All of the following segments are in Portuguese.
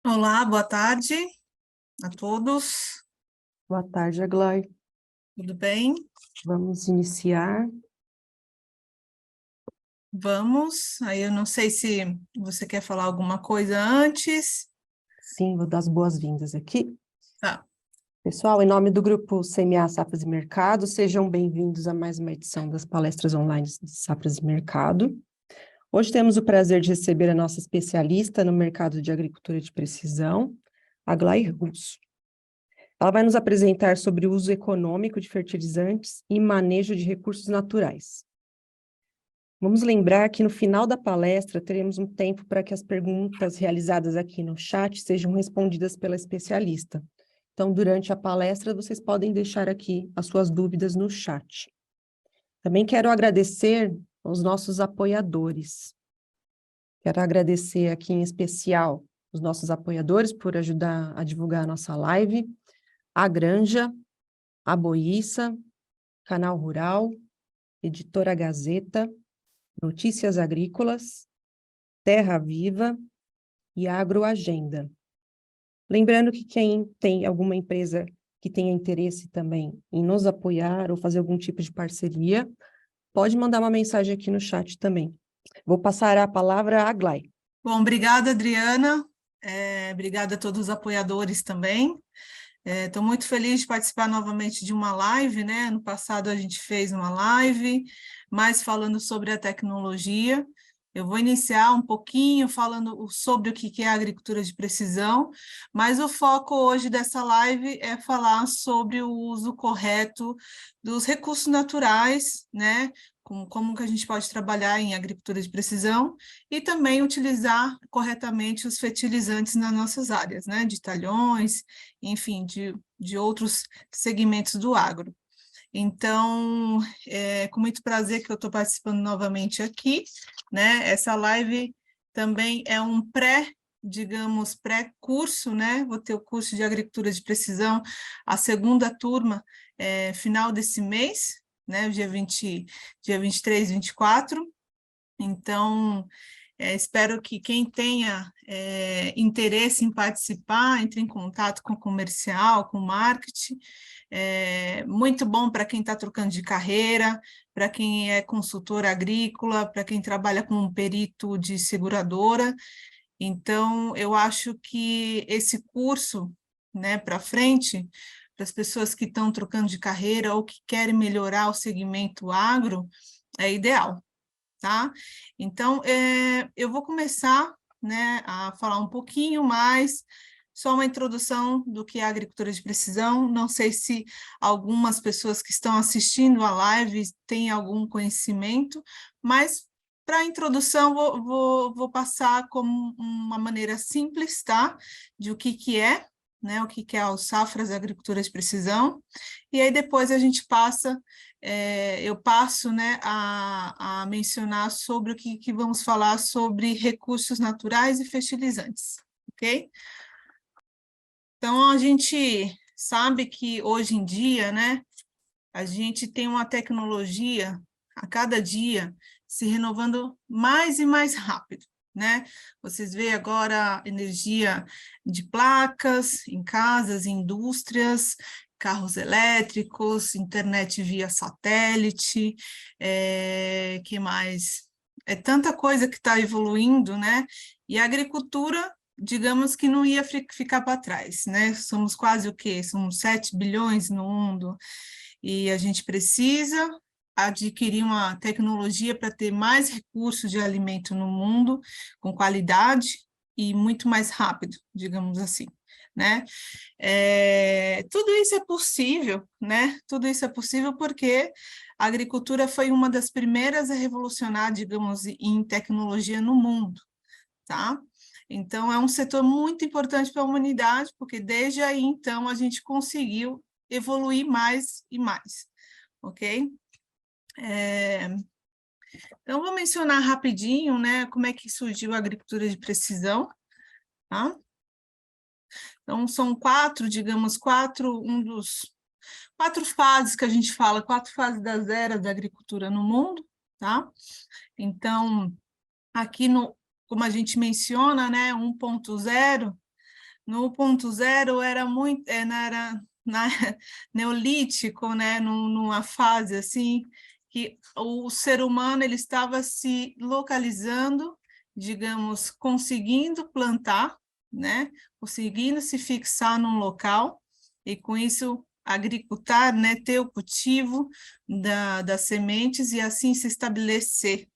Olá, boa tarde a todos. Boa tarde, Aglai. Tudo bem? Vamos iniciar. Vamos. Aí eu não sei se você quer falar alguma coisa antes. Sim, vou dar as boas-vindas aqui. Tá. Pessoal, em nome do grupo CMA Safras e Mercado, sejam bem-vindos a mais uma edição das palestras online de Safras e Mercado. Hoje temos o prazer de receber a nossa especialista no mercado de agricultura de precisão, Aglai Russo. Ela vai nos apresentar sobre o uso econômico de fertilizantes e manejo de recursos naturais. Vamos lembrar que no final da palestra teremos um tempo para que as perguntas realizadas aqui no chat sejam respondidas pela especialista. Então, durante a palestra, vocês podem deixar aqui as suas dúvidas no chat. Também quero agradecer aos nossos apoiadores. Quero agradecer aqui em especial os nossos apoiadores por ajudar a divulgar a nossa live, a Granja, a Boiça, Canal Rural, Editora Gazeta, Notícias Agrícolas, Terra Viva e Agroagenda. Lembrando que quem tem alguma empresa que tenha interesse também em nos apoiar ou fazer algum tipo de parceria, pode mandar uma mensagem aqui no chat também. Vou passar a palavra a Aglai. Bom, obrigada, Adriana. Obrigada a todos os apoiadores também. Estou muito feliz de participar novamente de uma live, né? Ano passado a gente fez uma live, mais falando sobre a tecnologia. Eu vou iniciar um pouquinho falando sobre o que é a agricultura de precisão, mas o foco hoje dessa live é falar sobre o uso correto dos recursos naturais, né? Como que a gente pode trabalhar em agricultura de precisão e também utilizar corretamente os fertilizantes nas nossas áreas, né? De talhões, enfim, de outros segmentos do agro. Então, é com muito prazer que eu estou participando novamente aqui, né? Essa live também é um digamos, pré-curso, né? Vou ter o curso de agricultura de precisão, a segunda turma, final desse mês, né? Dia 23, 24. Então, espero que quem tenha interesse em participar, entre em contato com o comercial, com o marketing. Muito bom para quem está trocando de carreira, para quem é consultor agrícola, para quem trabalha com um perito de seguradora. Então, eu acho que esse curso, né, para frente, para as pessoas que estão trocando de carreira ou que querem melhorar o segmento agro, é ideal. Tá? Então, eu vou começar, né, a falar um pouquinho mais, só uma introdução do que é a agricultura de precisão. Não sei se algumas pessoas que estão assistindo a live têm algum conhecimento, mas para a introdução vou passar como uma maneira simples, tá? De o que é, né, o que é o Safras Agricultura de Precisão, e aí depois a gente passa eu passo, né, a mencionar sobre o que vamos falar sobre recursos naturais e fertilizantes, ok? Então, a gente sabe que hoje em dia, né, a gente tem uma tecnologia a cada dia se renovando mais e mais rápido, né? Vocês veem agora energia de placas em casas, em indústrias, carros elétricos, internet via satélite, que mais? É tanta coisa que está evoluindo, né? E a agricultura, digamos que não ia ficar para trás, né? Somos quase o quê? Somos 7 bilhões no mundo, e a gente precisa adquirir uma tecnologia para ter mais recursos de alimento no mundo, com qualidade e muito mais rápido, digamos assim, né? Tudo isso é possível, né? Tudo isso é possível porque a agricultura foi uma das primeiras a revolucionar, digamos, em tecnologia no mundo, tá? Então, é um setor muito importante para a humanidade, porque desde aí, então, a gente conseguiu evoluir mais e mais, ok? Então, vou mencionar rapidinho, né, como é que surgiu a agricultura de precisão, tá? Então, são quatro, digamos, quatro fases que a gente fala, 4 fases das eras da agricultura no mundo, tá? Então, aqui como a gente menciona, né, 1.0, No ponto zero era muito, era na, neolítico, né? Numa fase assim, que o ser humano ele estava se localizando, digamos, conseguindo plantar, né? Conseguindo se fixar num local, e com isso agricultar, né? Ter o cultivo das sementes e assim se estabelecer.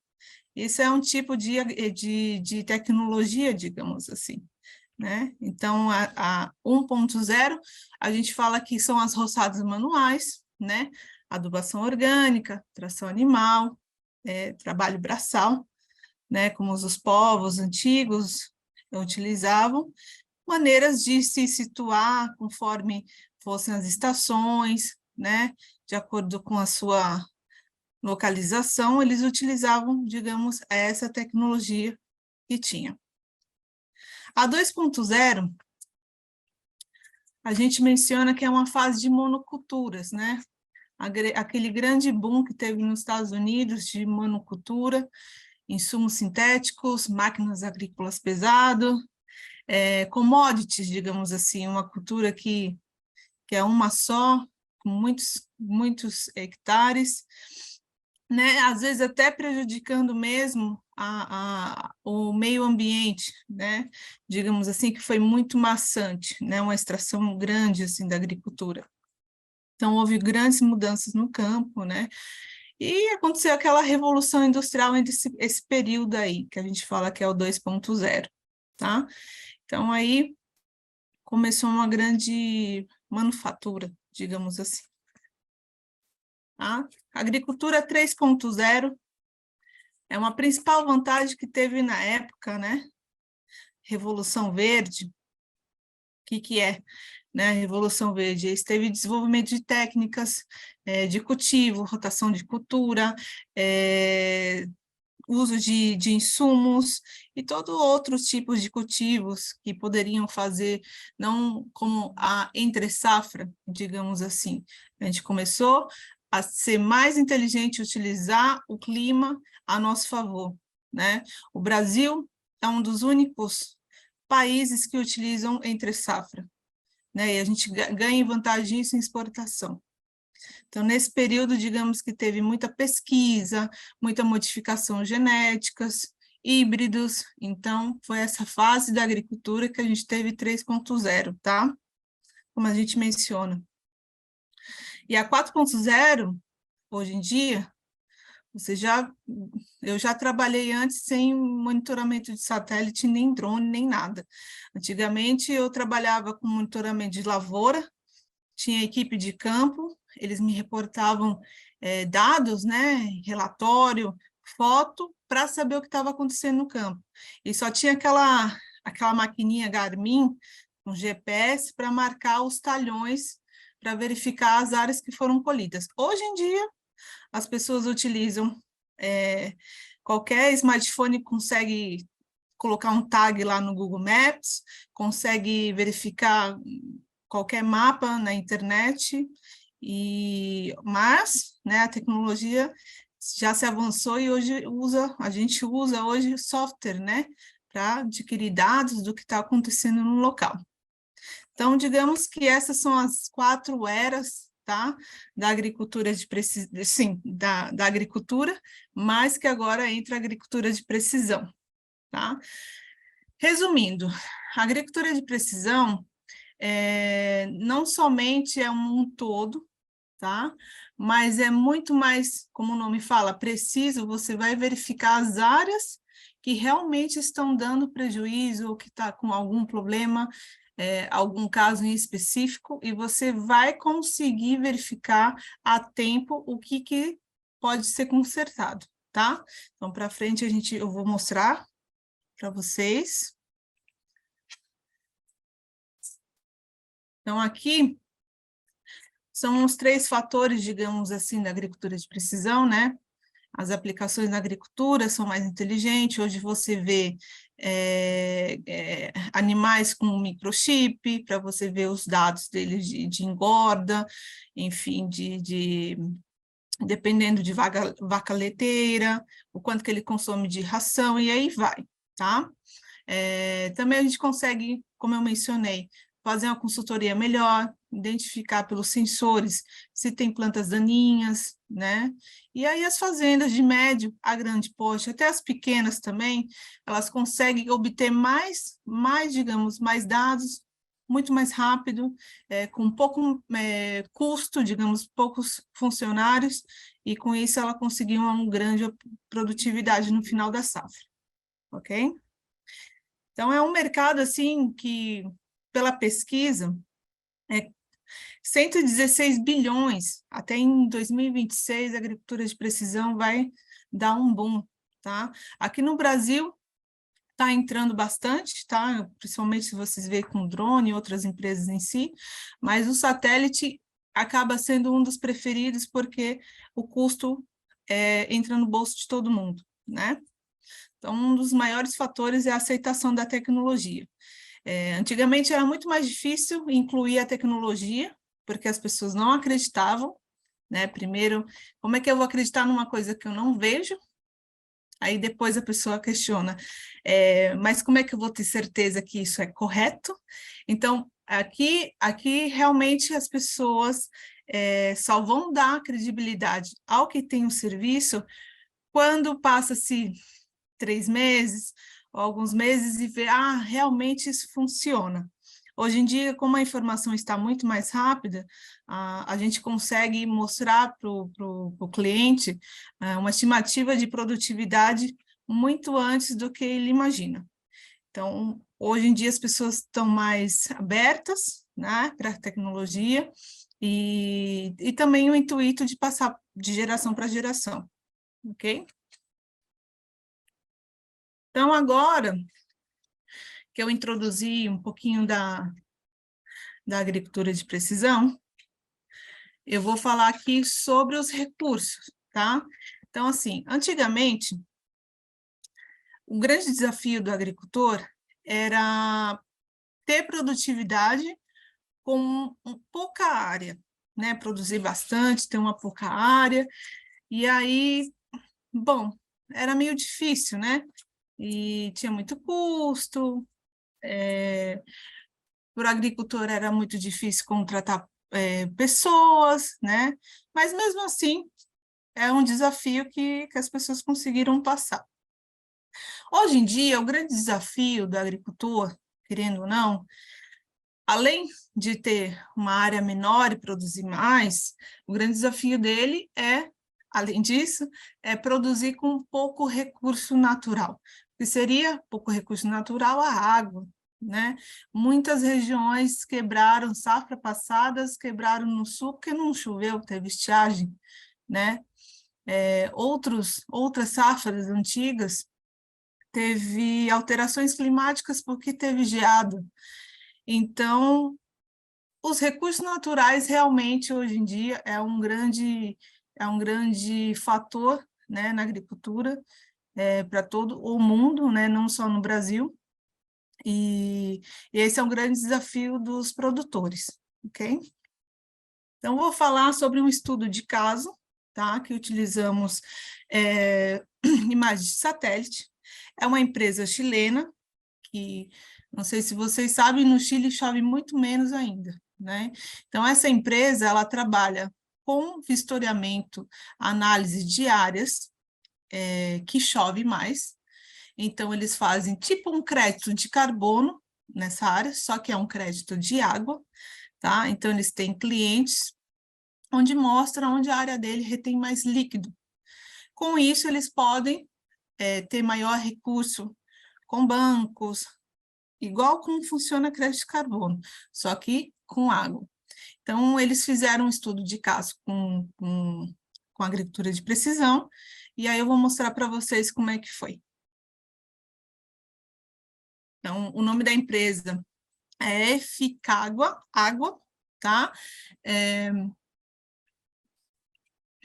Isso é um tipo de tecnologia, digamos assim, né? Então, a 1.0, a gente fala que são as roçadas manuais, né? Adubação orgânica, tração animal, trabalho braçal, né? Como os povos antigos utilizavam, maneiras de se situar conforme fossem as estações, né? De acordo com a sua localização, eles utilizavam, digamos, essa tecnologia que tinha. A 2.0, a gente menciona que é uma fase de monoculturas, né? Aquele grande boom que teve nos Estados Unidos de monocultura, insumos sintéticos, máquinas agrícolas pesadas, commodities, digamos assim, uma cultura que é uma só, com muitos hectares, né? Às vezes até prejudicando mesmo o meio ambiente, né? Digamos assim, que foi muito maçante, né? Uma extração grande assim da agricultura. Então houve grandes mudanças no campo, né? E aconteceu aquela revolução industrial entre esse período aí, que a gente fala que é o 2.0, tá? Então aí começou uma grande manufatura, digamos assim. Tá? Agricultura 3.0 é uma principal vantagem que teve na época, né? Revolução Verde. O que é, né? Revolução Verde. Teve desenvolvimento de técnicas de cultivo, rotação de cultura, uso de insumos e todos outros tipos de cultivos que poderiam fazer, não como a entre-safra, digamos assim. A gente começou a ser mais inteligente, utilizar o clima a nosso favor, né? O Brasil é um dos únicos países que utilizam entre-safra, né? E a gente ganha vantagem em exportação. Então, nesse período, digamos que teve muita pesquisa, muita modificação genéticas, híbridos. Então, foi essa fase da agricultura que a gente teve 3.0, tá? Como a gente menciona. E a 4.0, hoje em dia, eu já trabalhei antes sem monitoramento de satélite, nem drone, nem nada. Antigamente, eu trabalhava com monitoramento de lavoura, tinha equipe de campo, eles me reportavam dados, né, relatório, foto, para saber o que estava acontecendo no campo. E só tinha aquela maquininha Garmin, com GPS, para marcar os talhões, para verificar as áreas que foram colhidas. Hoje em dia, as pessoas utilizam, qualquer smartphone consegue colocar um tag lá no Google Maps, consegue verificar qualquer mapa na internet, mas, né, a tecnologia já se avançou e hoje a gente usa hoje software, né, para adquirir dados do que está acontecendo no local. Então, digamos que essas são as 4 eras, tá, da agricultura de precisão, sim, da agricultura, mas que agora entra a agricultura de precisão, tá? Resumindo, a agricultura de precisão não somente é um todo, tá? Mas é muito mais, como o nome fala, preciso, você vai verificar as áreas que realmente estão dando prejuízo ou que está com algum problema, algum caso em específico, e você vai conseguir verificar a tempo o que pode ser consertado, tá? Então, para frente, eu vou mostrar para vocês. Então, aqui são os 3 fatores, digamos assim, da agricultura de precisão, né? As aplicações na agricultura são mais inteligentes, hoje você vê animais com microchip, para você ver os dados deles de engorda, enfim, dependendo de vaca leiteira, o quanto que ele consome de ração, e aí vai, tá? Também a gente consegue como eu mencionei, fazer uma consultoria melhor, identificar pelos sensores se tem plantas daninhas, né? E aí as fazendas de médio a grande porte, até as pequenas também, elas conseguem obter digamos, mais dados, muito mais rápido, com pouco custo, digamos, poucos funcionários, e com isso ela conseguiu uma grande produtividade no final da safra, ok? Então, é um mercado, assim, que, pela pesquisa, é 116 bilhões, até em 2026, a agricultura de precisão vai dar um boom, tá? Aqui no Brasil, está entrando bastante, tá? Principalmente se vocês verem com drone e outras empresas em si, mas o satélite acaba sendo um dos preferidos porque o custo entra no bolso de todo mundo, né? Então, um dos maiores fatores é a aceitação da tecnologia. Antigamente era muito mais difícil incluir a tecnologia, porque as pessoas não acreditavam, né? Primeiro, como é que eu vou acreditar numa coisa que eu não vejo? Aí depois a pessoa questiona, mas como é que eu vou ter certeza que isso é correto? Então, aqui realmente as pessoas só vão dar credibilidade ao que tem o serviço quando passa-se 3 meses ou alguns meses e vê, realmente isso funciona. Hoje em dia, como a informação está muito mais rápida, a gente consegue mostrar para o cliente uma estimativa de produtividade muito antes do que ele imagina. Então, hoje em dia, as pessoas estão mais abertas, né, para a tecnologia e também o intuito de passar de geração para geração, ok? Então, agora que eu introduzi um pouquinho da agricultura de precisão, eu vou falar aqui sobre os recursos, tá? Então, assim, antigamente, o grande desafio do agricultor era ter produtividade com pouca área, né? Produzir bastante, ter uma pouca área, e aí, bom, era meio difícil, né? E tinha muito custo, para o agricultor era muito difícil contratar pessoas, né? Mas mesmo assim, é um desafio que as pessoas conseguiram passar. Hoje em dia, o grande desafio do agricultor, querendo ou não, além de ter uma área menor e produzir mais, o grande desafio dele além disso, é produzir com pouco recurso natural. O que seria pouco recurso natural? A água, né? Muitas regiões quebraram, safra passadas, quebraram no sul porque não choveu, teve estiagem, né? Outras safras antigas teve alterações climáticas porque teve geado. Então, os recursos naturais realmente hoje em dia é um grande fator, né, na agricultura para todo o mundo, né, não só no Brasil, e esse é um grande desafio dos produtores, ok? Então, vou falar sobre um estudo de caso, tá, que utilizamos imagens de satélite. É uma empresa chilena, que, não sei se vocês sabem, no Chile chove muito menos ainda, né? Então, essa empresa, ela trabalha com vistoriamento, análise de áreas que chove mais. Então, eles fazem tipo um crédito de carbono nessa área, só que é um crédito de água, tá? Então, eles têm clientes onde mostra onde a área dele retém mais líquido. Com isso, eles podem ter maior recurso com bancos, igual como funciona crédito de carbono, só que com água. Então, eles fizeram um estudo de caso com agricultura de precisão, e aí eu vou mostrar para vocês como é que foi. Então, o nome da empresa é Eficágua, água, tá?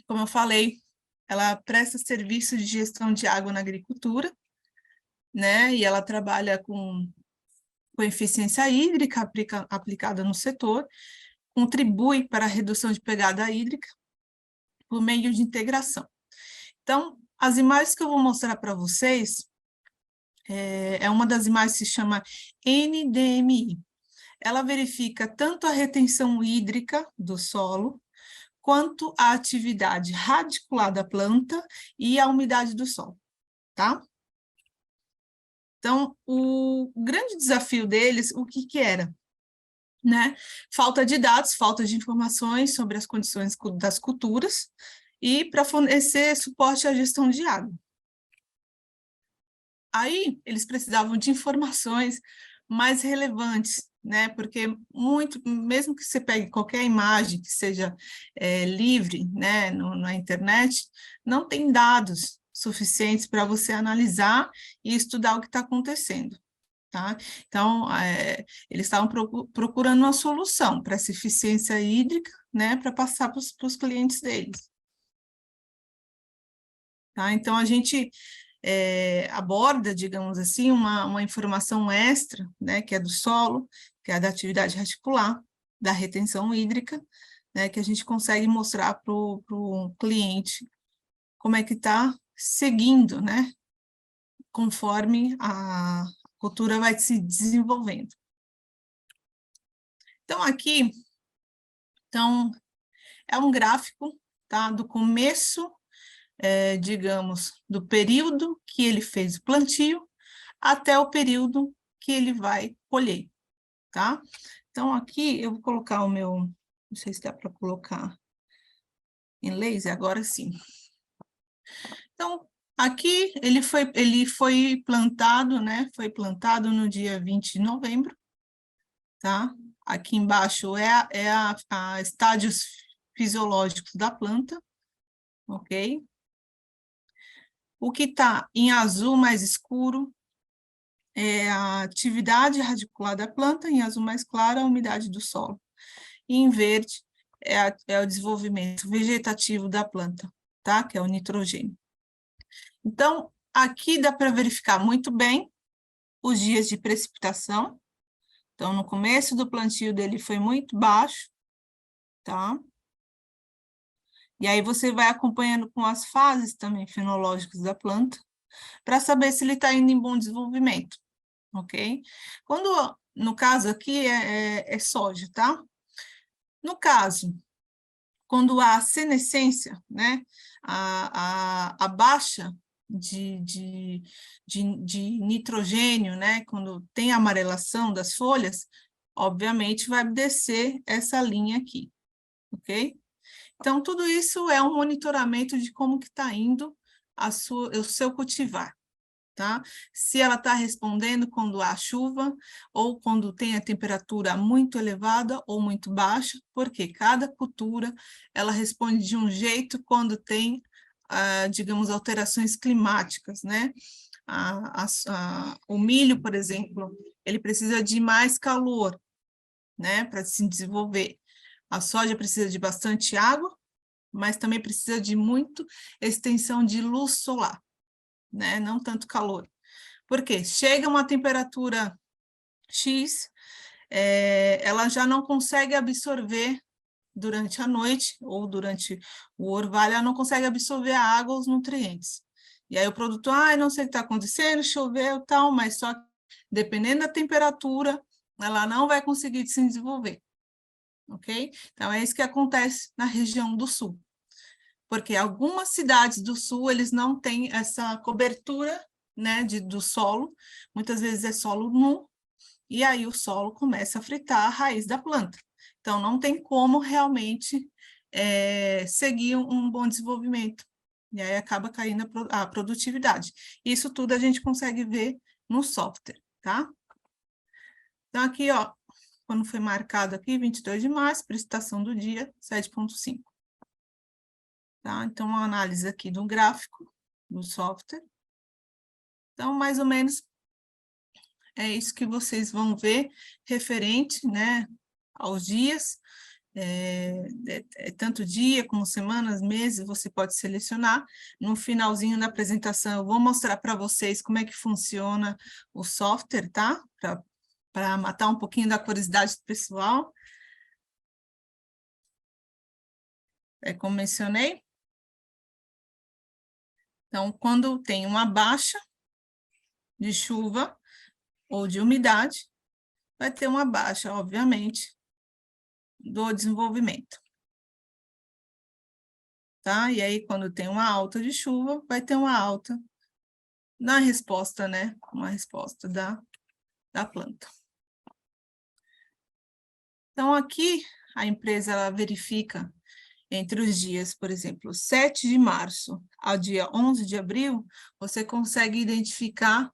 Como eu falei, ela presta serviço de gestão de água na agricultura, né? E ela trabalha com eficiência hídrica aplicada no setor, contribui para a redução de pegada hídrica por meio de integração. Então, as imagens que eu vou mostrar para vocês é uma das imagens que se chama NDMI. Ela verifica tanto a retenção hídrica do solo, quanto a atividade radicular da planta e a umidade do solo, tá? Então, o grande desafio deles, o que que era? Né? Falta de dados, falta de informações sobre as condições das culturas e para fornecer suporte à gestão de água. Aí, eles precisavam de informações mais relevantes, né? Porque mesmo que você pegue qualquer imagem que seja livre, né, na internet, não tem dados suficientes para você analisar e estudar o que está acontecendo. Tá? Então, eles estavam procurando uma solução para essa eficiência hídrica, né, para passar para os clientes deles. Tá? Então, a gente aborda, digamos assim, uma informação extra, né, que é do solo, que é da atividade radicular, da retenção hídrica, né, que a gente consegue mostrar para o cliente como é que está seguindo, né, conforme a cultura vai se desenvolvendo. Então, aqui, é um gráfico, tá, do começo, digamos, do período que ele fez o plantio até o período que ele vai colher, tá? Então, aqui eu vou colocar não sei se dá para colocar em laser, agora sim. Então, aqui ele foi plantado, né? Foi plantado no dia 20 de novembro, tá? Aqui embaixo a estádios fisiológicos da planta, ok? O que está em azul mais escuro é a atividade radicular da planta, em azul mais claro a umidade do solo. E em verde é o desenvolvimento vegetativo da planta, tá? Que é o nitrogênio. Então, aqui dá para verificar muito bem os dias de precipitação. Então, no começo do plantio dele foi muito baixo, tá? E aí você vai acompanhando com as fases também fenológicas da planta, para saber se ele está indo em bom desenvolvimento, ok? No caso aqui é soja, tá? No caso, quando há senescência, né, a baixa de nitrogênio, né, quando tem amarelação das folhas, obviamente vai descer essa linha aqui, ok? Então, tudo isso é um monitoramento de como que está indo o seu cultivar, tá? Se ela está respondendo quando há chuva, ou quando tem a temperatura muito elevada ou muito baixa, porque cada cultura, ela responde de um jeito quando tem, digamos, alterações climáticas, né? O milho, por exemplo, ele precisa de mais calor, né, para se desenvolver. A soja precisa de bastante água, mas também precisa de muito extensão de luz solar, né? Não tanto calor. Porque chega uma temperatura X, ela já não consegue absorver durante a noite ou durante o orvalho, ela não consegue absorver a água ou os nutrientes. E aí o produtor, não sei o que está acontecendo, choveu e tal, mas só dependendo da temperatura, ela não vai conseguir se desenvolver, ok? Então é isso que acontece na região do sul. Porque algumas cidades do sul, eles não têm essa cobertura, né, do solo, muitas vezes é solo nu, e aí o solo começa a fritar a raiz da planta. Então, não tem como realmente seguir um bom desenvolvimento, e aí acaba caindo a produtividade. Isso tudo a gente consegue ver no software, tá? Então, aqui, ó, quando foi marcado aqui, 22 de março, precipitação do dia, 7,5. Tá? Então, uma análise aqui do gráfico do software. Então, mais ou menos, é isso que vocês vão ver referente, né, aos dias, tanto dia como semanas, meses, você pode selecionar. No finalzinho da apresentação, eu vou mostrar para vocês como é que funciona o software, tá? Para matar um pouquinho da curiosidade do pessoal. Como mencionei. Então, quando tem uma baixa de chuva ou de umidade, vai ter uma baixa, obviamente, do desenvolvimento. Tá? E aí, quando tem uma alta de chuva, vai ter uma alta na resposta, né? Uma resposta da planta. Então, aqui, a empresa ela verifica entre os dias, por exemplo, 7 de março ao dia 11 de abril, você consegue identificar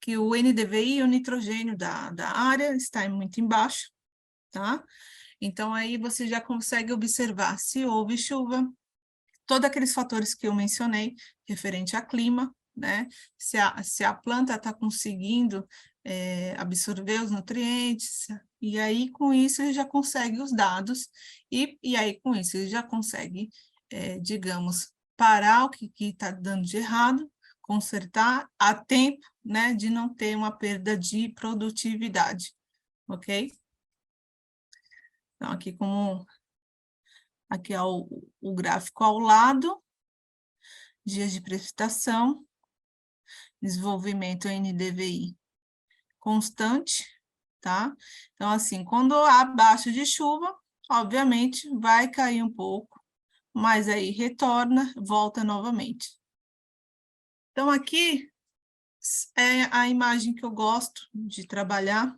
que o NDVI, o nitrogênio da área, está muito embaixo, tá? Então, aí você já consegue observar se houve chuva, todos aqueles fatores que eu mencionei, referente a clima, né? Se a planta está conseguindo absorver os nutrientes, e aí com isso ele já consegue os dados, e aí com isso ele já consegue, digamos, parar o que está dando de errado, consertar a tempo, né, de não ter uma perda de produtividade, ok? Então, aqui é o gráfico ao lado, dias de precipitação, desenvolvimento NDVI constante, tá? Então, assim, quando há baixa de chuva, obviamente vai cair um pouco, mas aí retorna, volta novamente. Então, aqui é a imagem que eu gosto de trabalhar,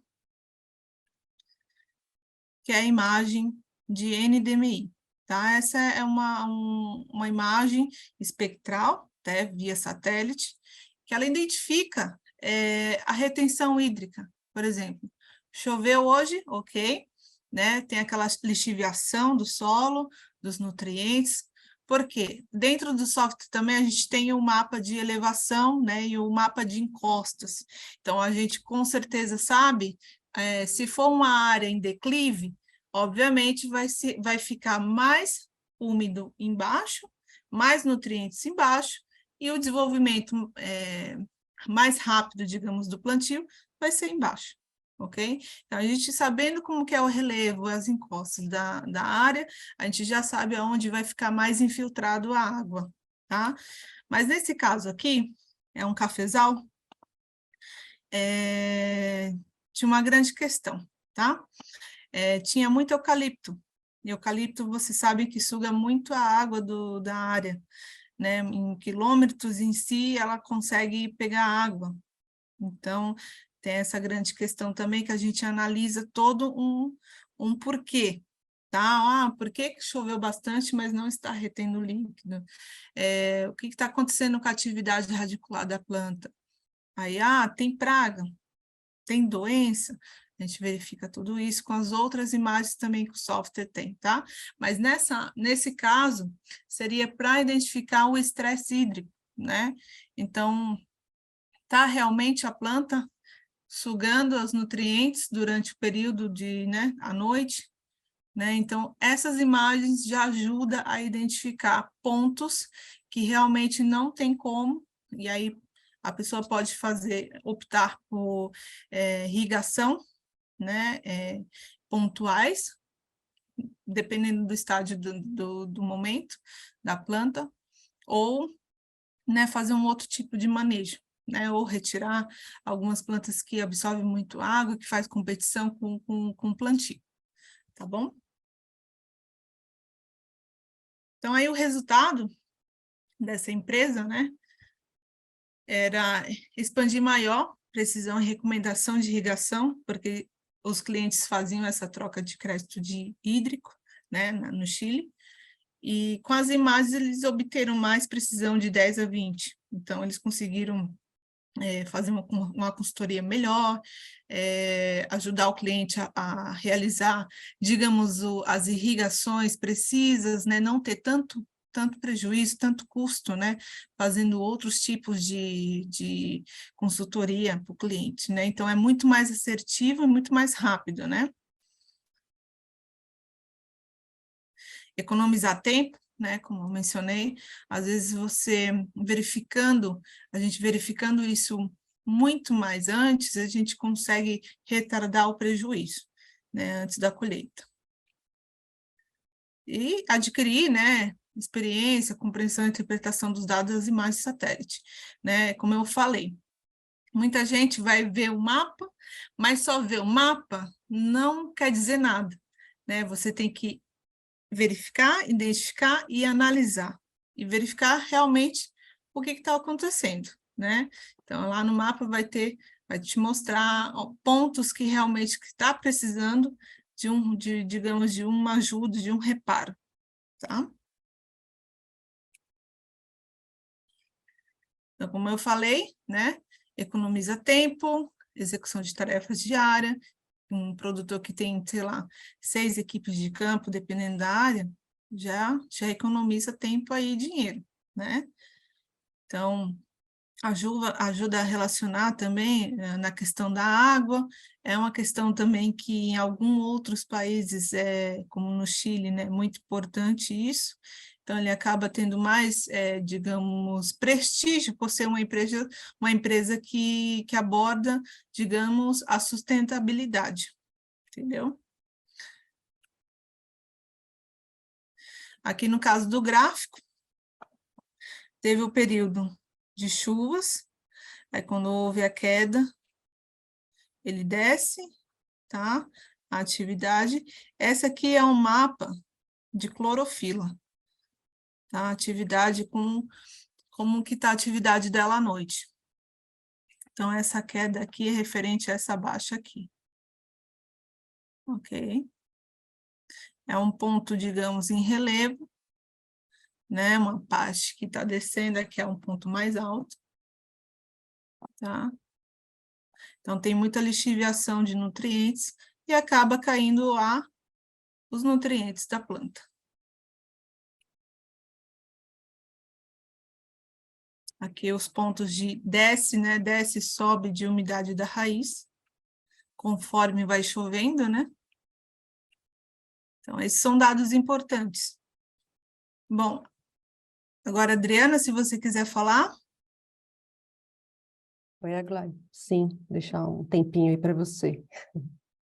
que é a imagem de NDMI, tá? Essa é uma imagem espectral, né, via satélite, que ela identifica a retenção hídrica, por exemplo. Choveu hoje, ok, né? Tem aquela lixiviação do solo, dos nutrientes, porque dentro do software também a gente tem o mapa de elevação, né, e o mapa de encostas. Então, a gente com certeza sabe, se for uma área em declive, obviamente vai ficar mais úmido embaixo, mais nutrientes embaixo, e o desenvolvimento mais rápido, digamos, do plantio vai ser embaixo, ok? Então, a gente sabendo como que é o relevo, as encostas da área, a gente já sabe aonde vai ficar mais infiltrado a água, tá? Mas nesse caso aqui, é um cafezal, tinha uma grande questão, tá? Tinha muito eucalipto, e eucalipto, você sabe que suga muito a água da área, né? Em quilômetros em si, ela consegue pegar água. Então, tem essa grande questão também que a gente analisa todo um porquê, tá? Por que choveu bastante, mas não está retendo líquido? O que está acontecendo com a atividade radicular da planta? Aí, tem praga, tem doença, a gente verifica tudo isso com as outras imagens também que o software tem, tá? Mas nesse caso, seria para identificar o estresse hídrico, né? Então, tá realmente a planta sugando os nutrientes durante o período né, à noite, né? Então, essas imagens já ajudam a identificar pontos que realmente não tem como, e aí a pessoa pode optar por irrigação, né, pontuais, dependendo do estágio do momento da planta, ou, né, fazer um outro tipo de manejo, né, ou retirar algumas plantas que absorvem muito água, que faz competição com o plantio, tá bom? Então, aí o resultado dessa empresa, né, era expandir maior precisão e recomendação de irrigação, porque os clientes faziam essa troca de crédito de hídrico, né, no Chile, e com as imagens eles obteram mais precisão de 10 a 20. Então, eles conseguiram fazer uma consultoria melhor, ajudar o cliente a realizar, digamos, as irrigações precisas, né, não ter tanto prejuízo, tanto custo, né, fazendo outros tipos de consultoria para o cliente, né, então é muito mais assertivo e muito mais rápido, né. Economizar tempo, né, como eu mencionei, às vezes a gente verificando isso muito mais antes, a gente consegue retardar o prejuízo, né, antes da colheita. E adquirir, né, experiência, compreensão e interpretação dos dados das imagens de satélite, né, como eu falei. Muita gente vai ver o mapa, mas só ver o mapa não quer dizer nada, né? Você tem que verificar, identificar e analisar. E verificar realmente o que está acontecendo, né? Então, lá no mapa vai te mostrar pontos que realmente está precisando digamos, de uma ajuda, de um reparo, tá? Então, como eu falei, né? Economiza tempo, execução de tarefas diária. Um produtor que tem, sei lá, 6 equipes de campo, dependendo da área, já economiza tempo aí e dinheiro, né? Então, ajuda a relacionar também na questão da água, é uma questão também que em alguns outros países, como no Chile, né, é muito importante isso, então ele acaba tendo mais, digamos, prestígio por ser uma empresa que aborda, digamos, a sustentabilidade, entendeu? Aqui no caso do gráfico, teve o período de chuvas, aí quando houve a queda, ele desce, tá? A atividade. Essa aqui é um mapa de clorofila, tá? Atividade como que está a atividade dela à noite. Então, essa queda aqui é referente a essa baixa aqui. Ok? É um ponto, digamos, em relevo, né? Uma parte que está descendo aqui é um ponto mais alto, tá? Então, tem muita lixiviação de nutrientes e acaba caindo lá os nutrientes da planta. Aqui os pontos de desce, né? Desce e sobe de umidade da raiz, conforme vai chovendo, né? Então, esses são dados importantes. Bom, agora, Adriana, se você quiser falar. Oi, Aglai. Sim, deixar um tempinho aí para você.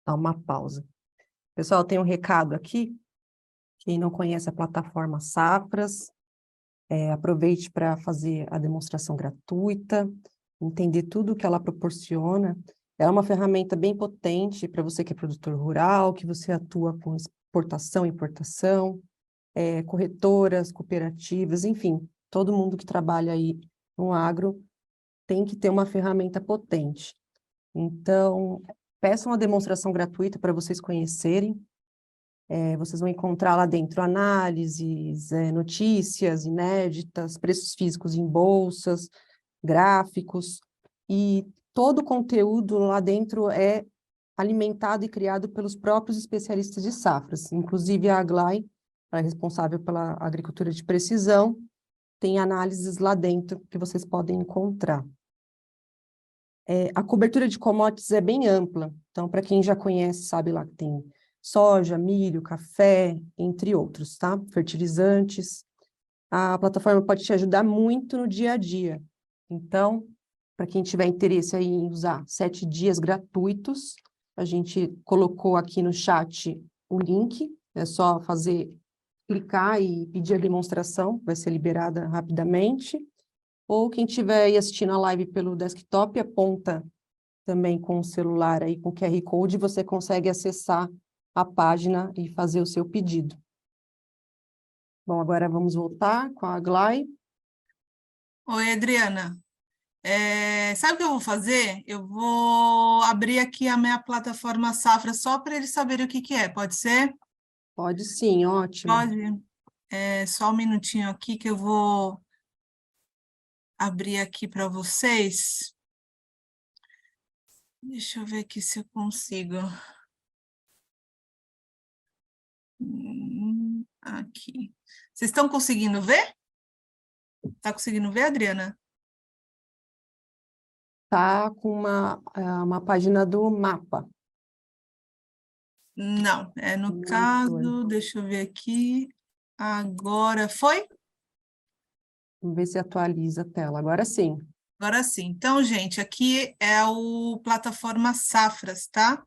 Dar uma pausa. Pessoal, tem um recado aqui. Quem não conhece a plataforma Safras, aproveite para fazer a demonstração gratuita, entender tudo o que ela proporciona. É uma ferramenta bem potente para você que é produtor rural, que você atua com exportação e importação, corretoras, cooperativas, enfim, todo mundo que trabalha aí no agro tem que ter uma ferramenta potente. Então, peçam uma demonstração gratuita para vocês conhecerem. Vocês vão encontrar lá dentro análises, notícias inéditas, preços físicos em bolsas, gráficos, e todo o conteúdo lá dentro é alimentado e criado pelos próprios especialistas de safras. Inclusive a Aglai, ela é responsável pela agricultura de precisão, tem análises lá dentro que vocês podem encontrar. A cobertura de commodities é bem ampla, então para quem já conhece, sabe lá que tem soja, milho, café, entre outros, tá? Fertilizantes. A plataforma pode te ajudar muito no dia a dia. Então, para quem tiver interesse aí em usar 7 dias gratuitos, a gente colocou aqui no chat o link, é só clicar e pedir a demonstração, vai ser liberada rapidamente. Ou quem estiver aí assistindo a live pelo desktop, aponta também com o celular aí com o QR Code, você consegue acessar a página e fazer o seu pedido. Bom, agora vamos voltar com a Aglai. Oi, Adriana. Sabe o que eu vou fazer? Eu vou abrir aqui a minha plataforma Safra só para eles saberem o que que é, pode ser? Pode sim, ótimo. Pode. Só um minutinho aqui que eu vou abrir aqui para vocês. Deixa eu ver aqui se eu consigo. Aqui. Vocês estão conseguindo ver? Está conseguindo ver, Adriana? Tá com uma página do mapa. Não, no caso, deixa eu ver aqui. Agora foi? Vamos ver se atualiza a tela. Agora sim. Agora sim. Então, gente, aqui é o plataforma Safras, tá?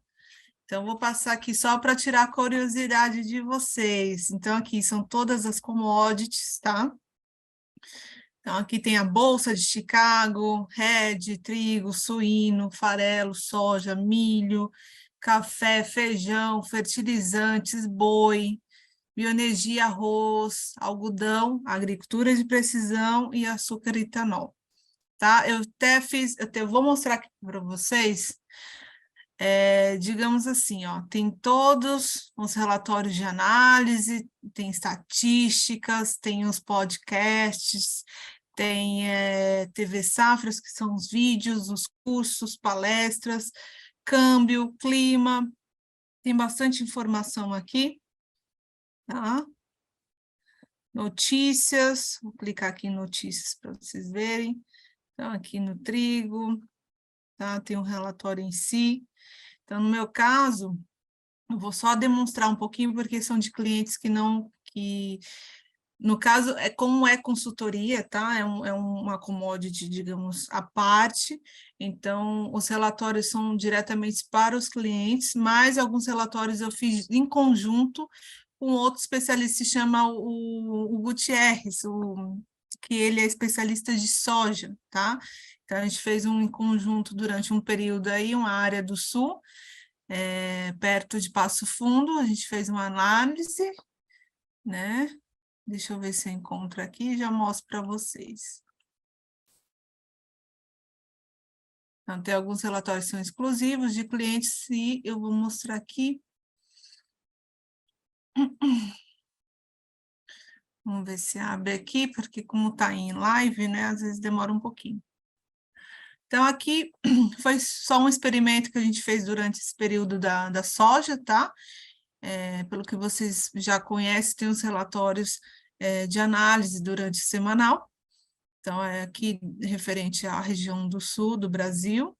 Então, vou passar aqui só para tirar a curiosidade de vocês. Então, aqui são todas as commodities, tá? Então, aqui tem a bolsa de Chicago, red, trigo, suíno, farelo, soja, milho, café, feijão, fertilizantes, boi, bioenergia, arroz, algodão, agricultura de precisão e açúcar e etanol. Tá? Eu até fiz, eu vou mostrar aqui para vocês, digamos assim, ó, tem todos os relatórios de análise, tem estatísticas, tem os podcasts, tem TV Safras, que são os vídeos, os cursos, palestras, câmbio, clima, tem bastante informação aqui, tá? Notícias, vou clicar aqui em notícias para vocês verem. Então, aqui no trigo, tá? Tem um relatório em si. Então, no meu caso, eu vou só demonstrar um pouquinho, porque são de clientes que não... No caso, como é consultoria, tá? É uma commodity, digamos, à parte. Então, os relatórios são diretamente para os clientes, mas alguns relatórios eu fiz em conjunto com outro especialista, se chama o Gutierrez, que ele é especialista de soja, tá? Então, a gente fez um em conjunto durante um período aí, uma área do sul, perto de Passo Fundo, a gente fez uma análise, né? Deixa eu ver se eu encontro aqui e já mostro para vocês. Então, tem alguns relatórios que são exclusivos de clientes e eu vou mostrar aqui. Vamos ver se abre aqui, porque como está em live, né, às vezes demora um pouquinho. Então, aqui foi só um experimento que a gente fez durante esse período da soja, tá? Pelo que vocês já conhecem, tem os relatórios de análise durante o semanal. Então, é aqui referente à região do sul do Brasil,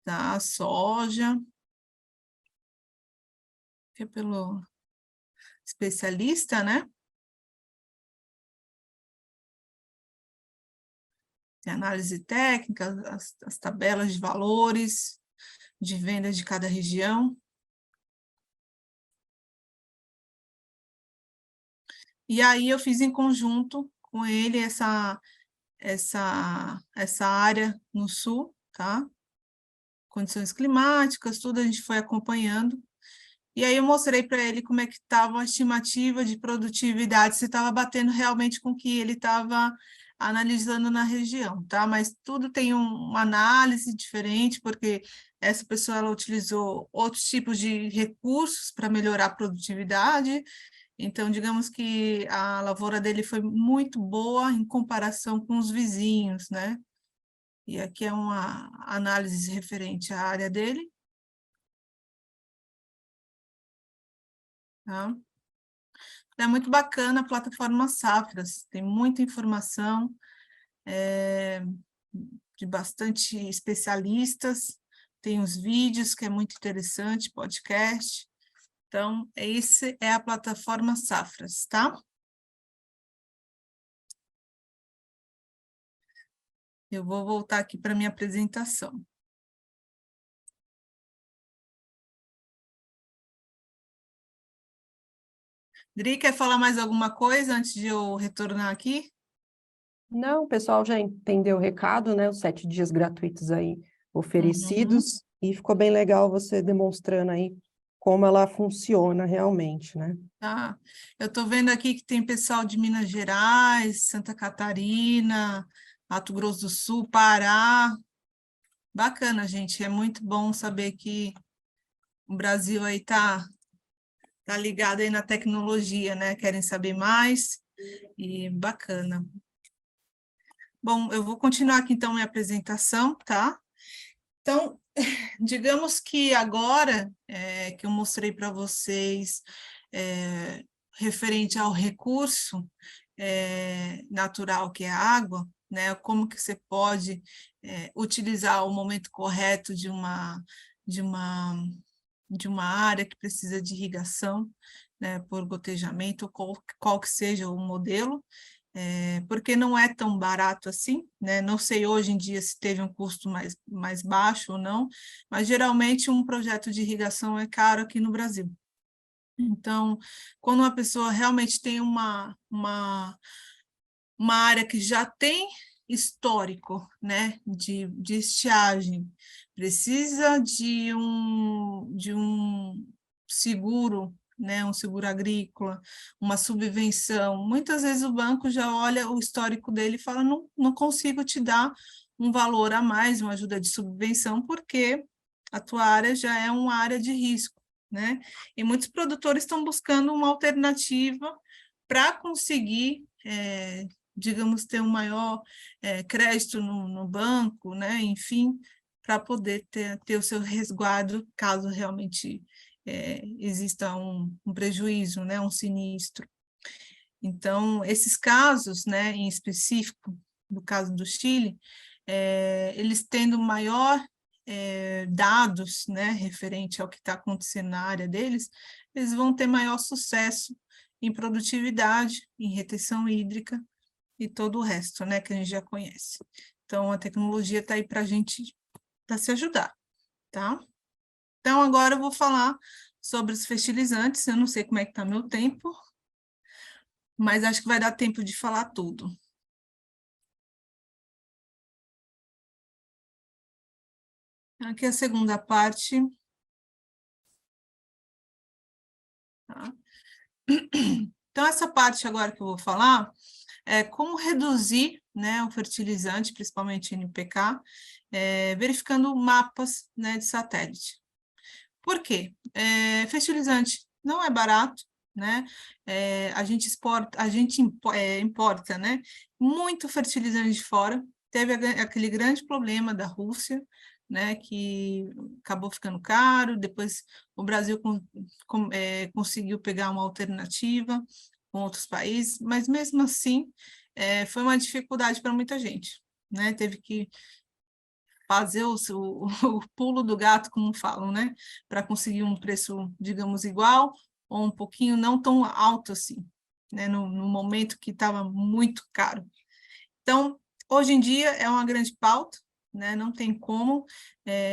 tá? Soja, que é pelo especialista, né? Tem análise técnica, as tabelas de valores, de vendas de cada região. E aí eu fiz em conjunto com ele essa área no sul, tá? Condições climáticas, tudo a gente foi acompanhando. E aí eu mostrei para ele como é que estava a estimativa de produtividade, se estava batendo realmente com o que ele estava analisando na região, tá? Mas tudo tem uma análise diferente, porque essa pessoa ela utilizou outros tipos de recursos para melhorar a produtividade. Então, digamos que a lavoura dele foi muito boa em comparação com os vizinhos, né? E aqui é uma análise referente à área dele, tá? É muito bacana a plataforma Safras, tem muita informação de bastante especialistas, tem os vídeos, que é muito interessante, podcast. Então, esse é a plataforma Safras, tá? Eu vou voltar aqui para a minha apresentação. Dri, quer falar mais alguma coisa antes de eu retornar aqui? Não, o pessoal já entendeu o recado, né? Os 7 dias gratuitos aí Uhum. oferecidos, e ficou bem legal você demonstrando aí como ela funciona realmente, né? Tá. Eu estou vendo aqui que tem pessoal de Minas Gerais, Santa Catarina, Mato Grosso do Sul, Pará. Bacana, gente. É muito bom saber que o Brasil aí tá ligado aí na tecnologia, né? Querem saber mais e bacana. Bom, eu vou continuar aqui então minha apresentação, tá? Então, digamos que agora que eu mostrei para vocês referente ao recurso natural que é a água, né? Como que você pode utilizar o momento correto de uma, de uma área que precisa de irrigação, né, por gotejamento, qual que seja o modelo, porque não é tão barato assim, né? Não sei hoje em dia se teve um custo mais baixo ou não, mas geralmente um projeto de irrigação é caro aqui no Brasil. Então, quando uma pessoa realmente tem uma área que já tem histórico, né, de estiagem, precisa de um seguro, né, um seguro agrícola, uma subvenção. Muitas vezes o banco já olha o histórico dele e fala, não consigo te dar um valor a mais, uma ajuda de subvenção, porque a tua área já é uma área de risco, né? E muitos produtores estão buscando uma alternativa para conseguir, digamos, ter um maior crédito no banco, né? Enfim, para poder ter o seu resguardo caso realmente exista um prejuízo, né? Um sinistro. Então, esses casos, né, em específico, no caso do Chile, eles tendo maior dados, né, referente ao que está acontecendo na área deles, eles vão ter maior sucesso em produtividade, em retenção hídrica e todo o resto, né, que a gente já conhece. Então, a tecnologia está aí para a gente, para se ajudar, tá? Então, agora eu vou falar sobre os fertilizantes. Eu não sei como é que está meu tempo, mas acho que vai dar tempo de falar tudo. Aqui é a segunda parte. Tá? Então, essa parte agora que eu vou falar é como reduzir, né, o fertilizante, principalmente NPK, verificando mapas, né, de satélite. Por quê? Fertilizante não é barato, né? A gente importa, né, muito fertilizante de fora. Teve aquele grande problema da Rússia, né, que acabou ficando caro. Depois o Brasil conseguiu pegar uma alternativa com outros países, mas mesmo assim foi uma dificuldade para muita gente, né? Teve que fazer o pulo do gato, como falam, né? Para conseguir um preço, digamos, igual ou um pouquinho não tão alto assim, né? No momento que estava muito caro. Então, hoje em dia é uma grande pauta, né? Não tem como,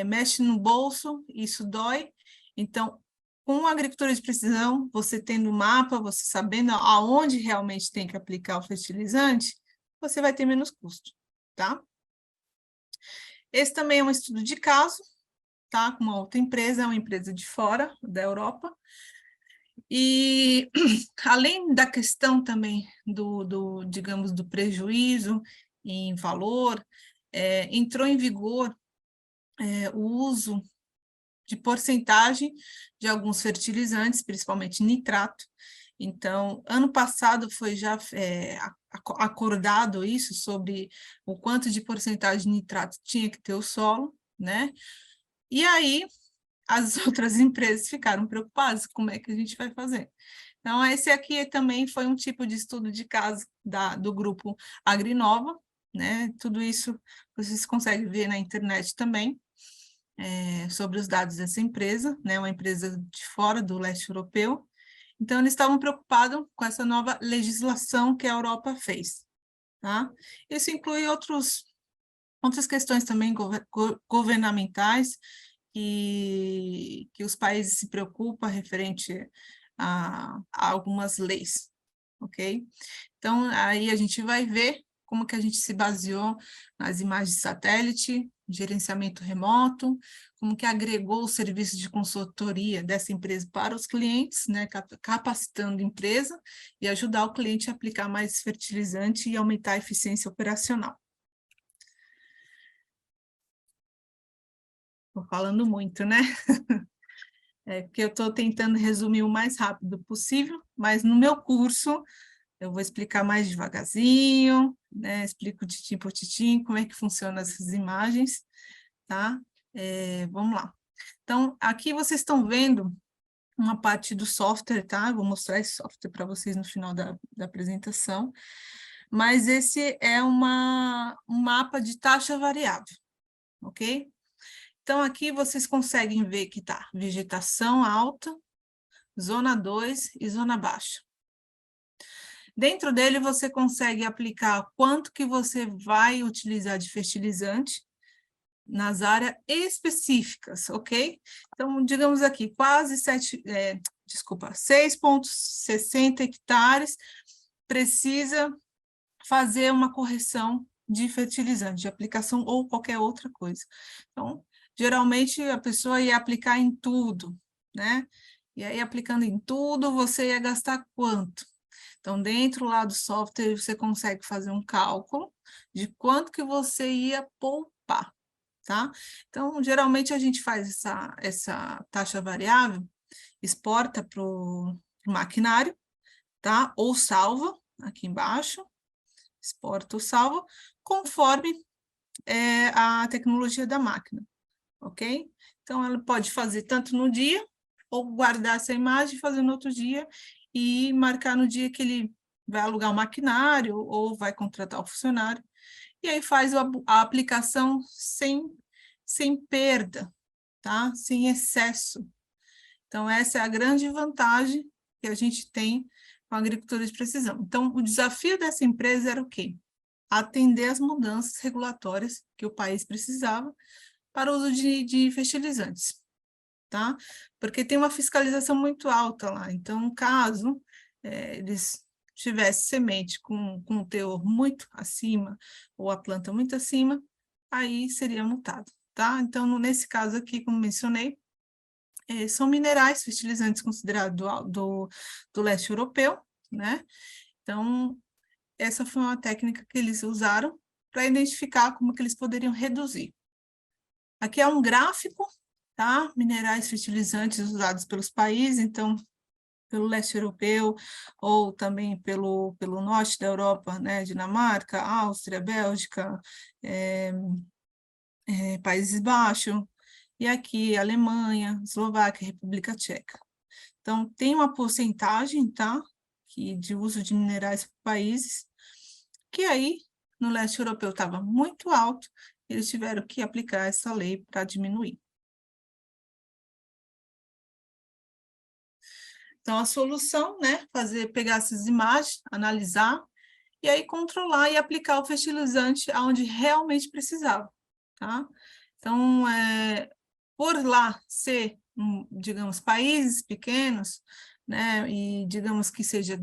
mexe no bolso, isso dói. Então, com a agricultura de precisão, você tendo um mapa, você sabendo aonde realmente tem que aplicar o fertilizante, você vai ter menos custo, tá? Esse também é um estudo de caso, tá? Com uma outra empresa, é uma empresa de fora, da Europa. E, além da questão também digamos, do prejuízo em valor, entrou em vigor o uso de porcentagem de alguns fertilizantes, principalmente nitrato. Então, ano passado foi já acordado isso sobre o quanto de porcentagem de nitrato tinha que ter o solo, né? E aí, as outras empresas ficaram preocupadas, como é que a gente vai fazer? Então, esse aqui também foi um tipo de estudo de caso do grupo Agrinova, né? Tudo isso vocês conseguem ver na internet também, sobre os dados dessa empresa, né? Uma empresa de fora do leste europeu. Então, eles estavam preocupados com essa nova legislação que a Europa fez, tá? Isso inclui outras questões também governamentais, que os países se preocupam referente a algumas leis, ok? Então, aí a gente vai ver como que a gente se baseou nas imagens de satélite, gerenciamento remoto, como que agregou o serviço de consultoria dessa empresa para os clientes, né, capacitando a empresa e ajudar o cliente a aplicar mais fertilizante e aumentar a eficiência operacional. Estou falando muito, né? Porque eu estou tentando resumir o mais rápido possível, mas no meu curso eu vou explicar mais devagarzinho, né? Explico titim por titim como é que funcionam essas imagens, tá? Vamos lá. Então, aqui vocês estão vendo uma parte do software, tá? Eu vou mostrar esse software para vocês no final da apresentação, mas esse é um mapa de taxa variável, ok? Então, aqui vocês conseguem ver que está vegetação alta, zona 2 e zona baixa. Dentro dele, você consegue aplicar quanto que você vai utilizar de fertilizante nas áreas específicas, ok? Então, digamos aqui, quase 6,60 hectares precisa fazer uma correção de fertilizante, de aplicação ou qualquer outra coisa. Então, geralmente a pessoa ia aplicar em tudo, né? E aí, aplicando em tudo, você ia gastar quanto? Então, dentro lá do software, você consegue fazer um cálculo de quanto que você ia poupar, tá? Então, geralmente a gente faz essa taxa variável, exporta para o maquinário, tá? Ou salva aqui embaixo, exporta ou salva, conforme a tecnologia da máquina, ok? Então, ela pode fazer tanto no dia, ou guardar essa imagem e fazer no outro dia, e marcar no dia que ele vai alugar o maquinário, ou vai contratar o funcionário, e aí faz a aplicação sem perda, tá? Sem excesso. Então, essa é a grande vantagem que a gente tem com a agricultura de precisão. Então, o desafio dessa empresa era o quê? Atender às mudanças regulatórias que o país precisava para o uso de fertilizantes, tá? Porque tem uma fiscalização muito alta lá. Então, caso eles tivessem semente com um teor muito acima, ou a planta muito acima, aí seria multado, tá? Então, nesse caso aqui, como mencionei, são minerais fertilizantes considerados do leste europeu, né? Então, essa foi uma técnica que eles usaram para identificar como que eles poderiam reduzir. Aqui é um gráfico, tá? Minerais fertilizantes usados pelos países, então, pelo leste europeu, ou também pelo norte da Europa, né? Dinamarca, Áustria, Bélgica, Países Baixos, e aqui Alemanha, Eslováquia, República Tcheca. Então, tem uma porcentagem, tá? De uso de minerais por países, que aí, no leste europeu, estava muito alto, eles tiveram que aplicar essa lei para diminuir. Então, a solução, né, pegar essas imagens, analisar, e aí controlar e aplicar o fertilizante onde realmente precisava, tá? Então, por lá ser, digamos, países pequenos, né, e digamos que seja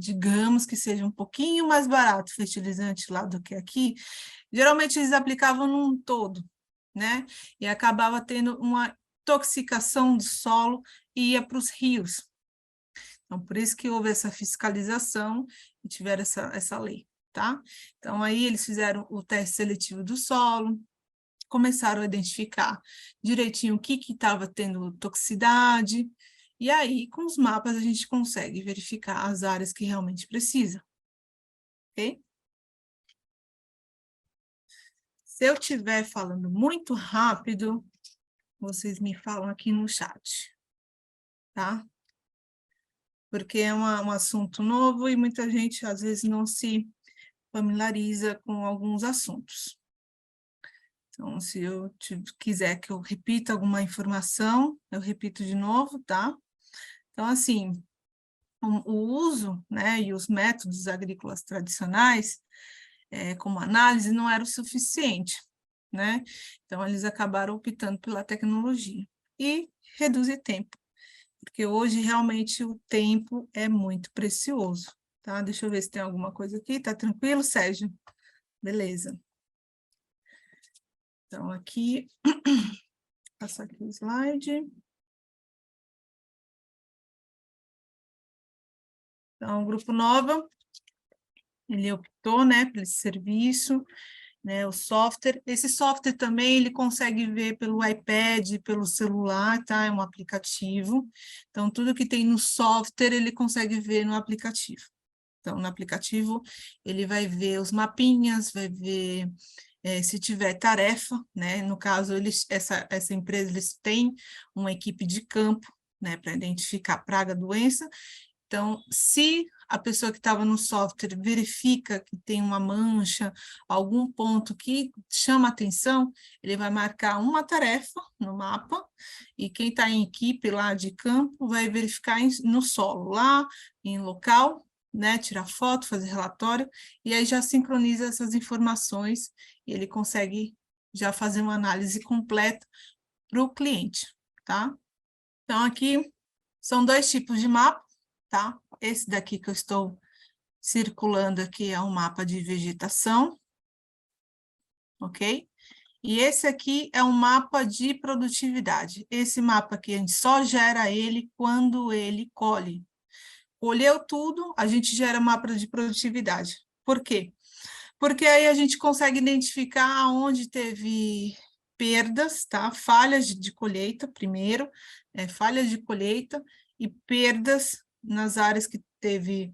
um pouquinho mais barato o fertilizante lá do que aqui, geralmente eles aplicavam num todo, né, e acabava tendo uma intoxicação do solo e ia para os rios. Então, por isso que houve essa fiscalização e tiveram essa lei, tá? Então, aí eles fizeram o teste seletivo do solo, começaram a identificar direitinho o que estava tendo toxicidade, e aí, com os mapas, a gente consegue verificar as áreas que realmente precisa, ok? Se eu estiver falando muito rápido, vocês me falam aqui no chat, tá? Porque é um assunto novo e muita gente, às vezes, não se familiariza com alguns assuntos. Então, se eu quiser que eu repita alguma informação, eu repito de novo, tá? Então, assim, o uso, né, e os métodos agrícolas tradicionais, como análise, não era o suficiente, né? Então, eles acabaram optando pela tecnologia. E reduzir tempo, porque hoje, realmente, o tempo é muito precioso, tá? Deixa eu ver se tem alguma coisa aqui. Tá tranquilo, Sérgio? Beleza. Então, aqui, passar aqui o slide. Então, o Grupo Nova, ele optou, né, por esse serviço, né, o software. Esse software também, ele consegue ver pelo iPad, pelo celular, tá? É um aplicativo. Então, tudo que tem no software, ele consegue ver no aplicativo. Então, no aplicativo, ele vai ver os mapinhas, vai ver se tiver tarefa, né? No caso, essa empresa, eles têm uma equipe de campo, né, para identificar praga, doença. Então, se a pessoa que estava no software verifica que tem uma mancha, algum ponto que chama atenção, ele vai marcar uma tarefa no mapa, e quem está em equipe lá de campo vai verificar no solo, lá em local, né, tirar foto, fazer relatório, e aí já sincroniza essas informações, e ele consegue já fazer uma análise completa para o cliente, tá? Então, aqui são dois tipos de mapa, tá? Esse daqui que eu estou circulando aqui é um mapa de vegetação, ok? E esse aqui é um mapa de produtividade. Esse mapa aqui, a gente só gera ele quando ele colhe. Colheu tudo, a gente gera mapa de produtividade. Por quê? Porque aí a gente consegue identificar onde teve perdas, tá? Falhas de colheita, primeiro, falhas de colheita e perdas nas áreas que teve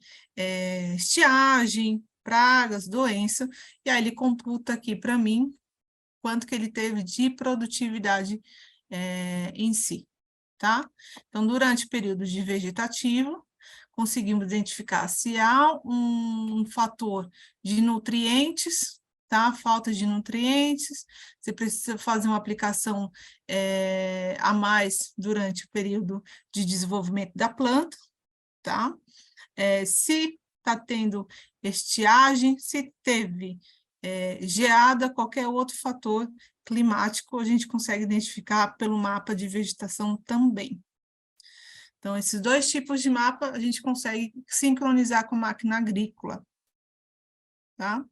estiagem, pragas, doença, e aí ele computa aqui para mim quanto que ele teve de produtividade em si, tá? Então, durante o período de vegetativo, conseguimos identificar se há um fator de nutrientes, tá? Falta de nutrientes, você precisa fazer uma aplicação a mais durante o período de desenvolvimento da planta, tá? Se está tendo estiagem, se teve geada, qualquer outro fator climático, a gente consegue identificar pelo mapa de vegetação também. Então, esses dois tipos de mapa a gente consegue sincronizar com a máquina agrícola, tá?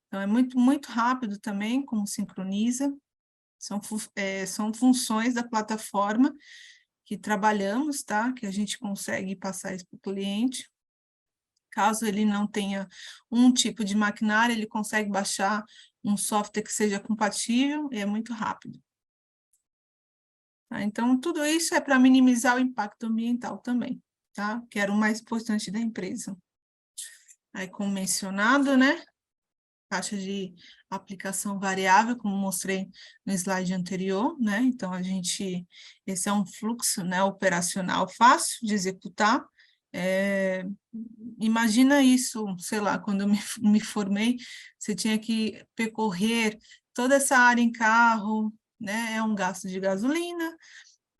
Então, é muito rápido também como sincroniza, são funções da plataforma que trabalhamos, tá? Que a gente consegue passar isso para o cliente. Caso ele não tenha um tipo de maquinário, ele consegue baixar um software que seja compatível e é muito rápido. Tá? Então, tudo isso é para minimizar o impacto ambiental também, tá? Que era o mais importante da empresa. Aí, como mencionado, né? Taxa de aplicação variável, como mostrei no slide anterior, né? Então, esse é um fluxo, né, operacional fácil de executar. Imagina isso, sei lá, quando eu me formei, você tinha que percorrer toda essa área em carro, né? É um gasto de gasolina,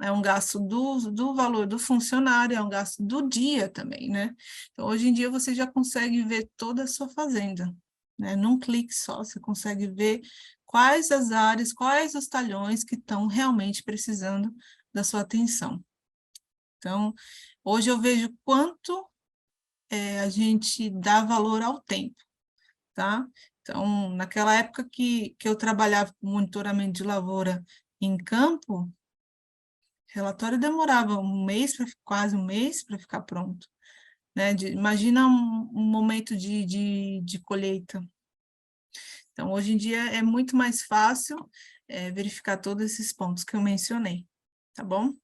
é um gasto do valor do funcionário, é um gasto do dia também, né? Então, hoje em dia, você já consegue ver toda a sua fazenda, né? Num clique só, você consegue ver quais as áreas, quais os talhões que estão realmente precisando da sua atenção. Então, hoje eu vejo quanto a gente dá valor ao tempo, tá? Então, naquela época que eu trabalhava com monitoramento de lavoura em campo, relatório demorava quase um mês para ficar pronto, né? Imagina um momento de colheita. Então, hoje em dia é muito mais fácil verificar todos esses pontos que eu mencionei, tá bom?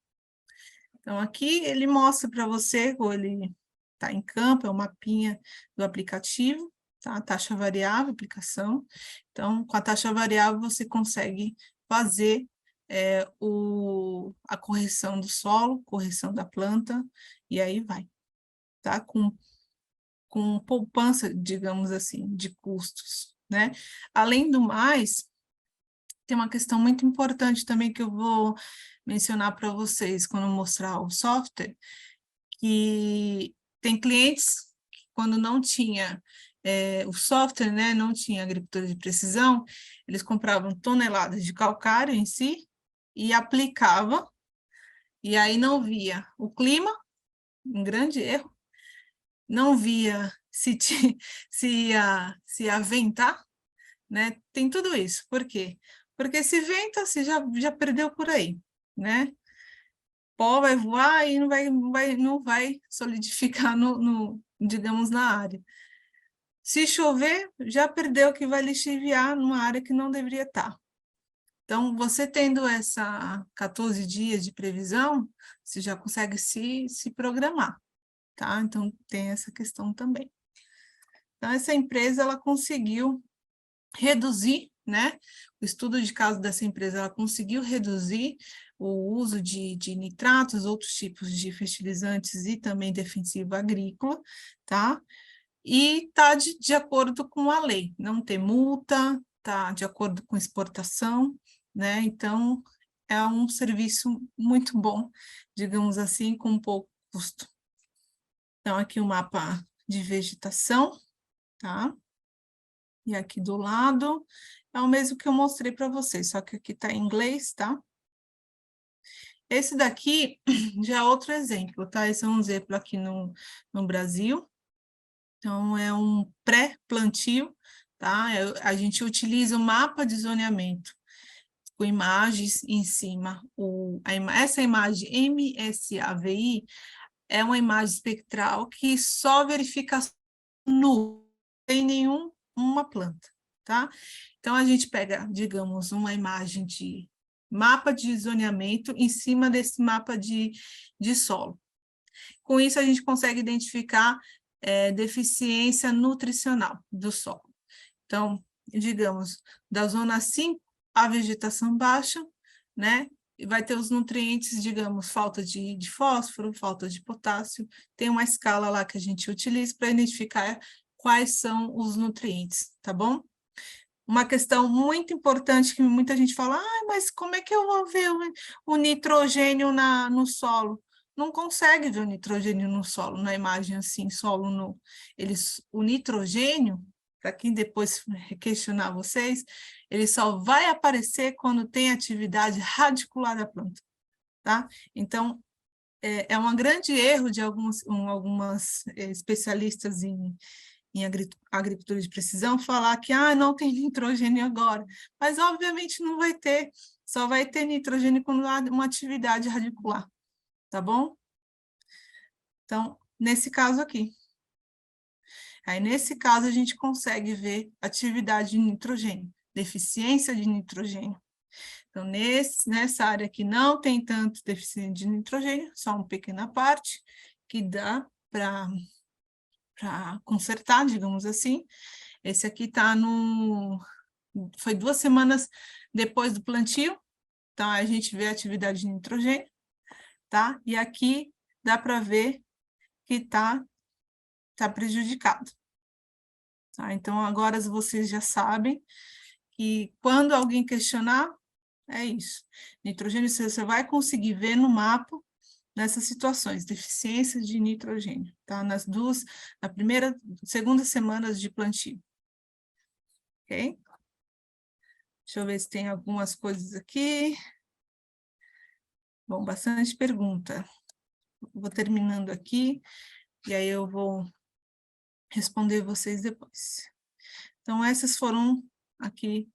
Então, aqui ele mostra para você, ou ele está em campo, é o mapinha do aplicativo, tá? A taxa variável, aplicação. Então, com a taxa variável, você consegue fazer a correção do solo, correção da planta, e aí vai, tá? Com poupança, digamos assim, de custos, né? Além do mais, tem uma questão muito importante também que eu vou mencionar para vocês quando mostrar o software, que tem clientes que, quando não tinha o software, né, não tinha agricultura de precisão, eles compravam toneladas de calcário em si e aplicavam, e aí não via o clima, um grande erro, não via se ia ventar, né? Tem tudo isso. Por quê? Porque se venta, você já perdeu por aí, né? Pó vai voar e não vai solidificar digamos, na área. Se chover, já perdeu que vai lixiviar numa área que não deveria estar. Então, você tendo essa 14 dias de previsão, você já consegue se programar, tá? Então, tem essa questão também. Então, essa empresa, ela conseguiu reduzir, né? O estudo de caso dessa empresa, ela conseguiu reduzir o uso de nitratos, outros tipos de fertilizantes e também defensivo agrícola, tá? E está de acordo com a lei, não tem multa, está de acordo com exportação, né? Então, é um serviço muito bom, digamos assim, com pouco custo. Então, aqui o mapa de vegetação, tá? E aqui do lado é o mesmo que eu mostrei para vocês, só que aqui está em inglês, tá? Esse daqui já é outro exemplo, tá? Esse é um exemplo aqui no Brasil, Então, é um pré-plantio, tá? A gente utiliza o mapa de zoneamento com imagens em cima. Essa imagem MSAVI é uma imagem espectral que só verifica nu, sem nenhuma planta, tá? Então, a gente pega, digamos, uma imagem de mapa de zoneamento em cima desse mapa de solo. Com isso, a gente consegue identificar deficiência nutricional do solo. Então, digamos, da zona 5, a vegetação baixa, né? E vai ter os nutrientes, digamos, falta de fósforo, falta de potássio. Tem uma escala lá que a gente utiliza para identificar quais são os nutrientes, tá bom? Uma questão muito importante que muita gente fala, mas como é que eu vou ver o nitrogênio no solo? Não consegue ver o nitrogênio no solo, na imagem assim, solo nu. O nitrogênio, para quem depois questionar vocês, ele só vai aparecer quando tem atividade radicular da planta, tá? Então, é um grande erro de algumas especialistas em agricultura de precisão falar que não tem nitrogênio agora, mas obviamente não vai ter, só vai ter nitrogênio quando há uma atividade radicular, tá bom? Então, nesse caso aqui. Aí, nesse caso, a gente consegue ver atividade de nitrogênio, deficiência de nitrogênio. Então, nessa área aqui não tem tanto deficiência de nitrogênio, só uma pequena parte que dá para consertar, digamos assim. Esse aqui está foi 2 semanas depois do plantio, então a gente vê a atividade de nitrogênio, tá? E aqui dá para ver que tá prejudicado. Tá? Então, agora vocês já sabem que quando alguém questionar, é isso. Nitrogênio você vai conseguir ver no mapa nessas situações, deficiência de nitrogênio, tá? Na primeira, segunda semanas de plantio. Ok? Deixa eu ver se tem algumas coisas aqui. Bom, bastante pergunta. Vou terminando aqui, e aí eu vou responder vocês depois. Então, essas foram aqui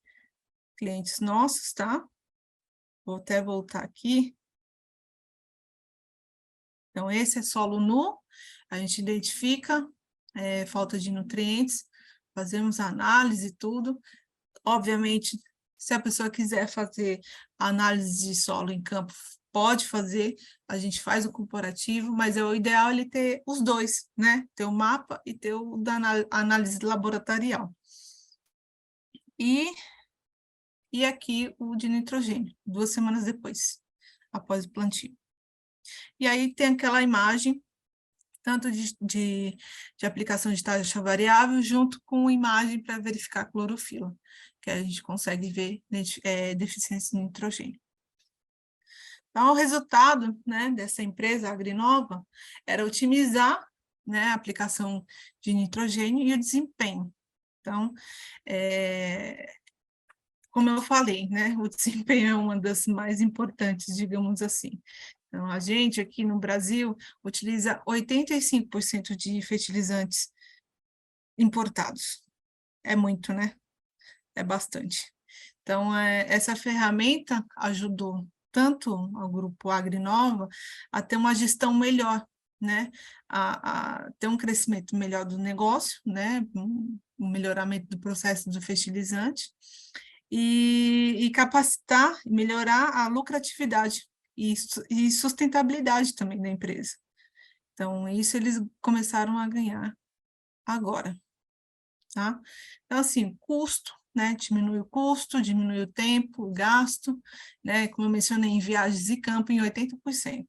clientes nossos, tá? Vou até voltar aqui. Então, esse é solo nu, a gente identifica falta de nutrientes, fazemos análise e tudo. Obviamente, se a pessoa quiser fazer análise de solo em campo, pode fazer, a gente faz o comparativo, mas o ideal é ele ter os dois, né? Ter o mapa e ter o da análise laboratorial. E aqui o de nitrogênio, 2 semanas depois, após o plantio. E aí tem aquela imagem, tanto de aplicação de taxa variável, junto com imagem para verificar a clorofila, que a gente consegue ver deficiência de nitrogênio. Então, o resultado, né, dessa empresa, a Agrinova, era otimizar, né, a aplicação de nitrogênio e o desempenho. Então, como eu falei, né, o desempenho é uma das mais importantes, digamos assim. Então, a gente aqui no Brasil utiliza 85% de fertilizantes importados. É muito, né? É bastante. Então, essa ferramenta ajudou tanto ao Grupo Agrinova a ter uma gestão melhor, né? A ter um crescimento melhor do negócio, né? Um melhoramento do processo do fertilizante e capacitar, melhorar a lucratividade e sustentabilidade também da empresa. Então, isso eles começaram a ganhar agora, tá? Então, assim, custo, né? Diminui o custo, diminui o tempo, o gasto, né? Como eu mencionei, em viagens e campo, em 80%.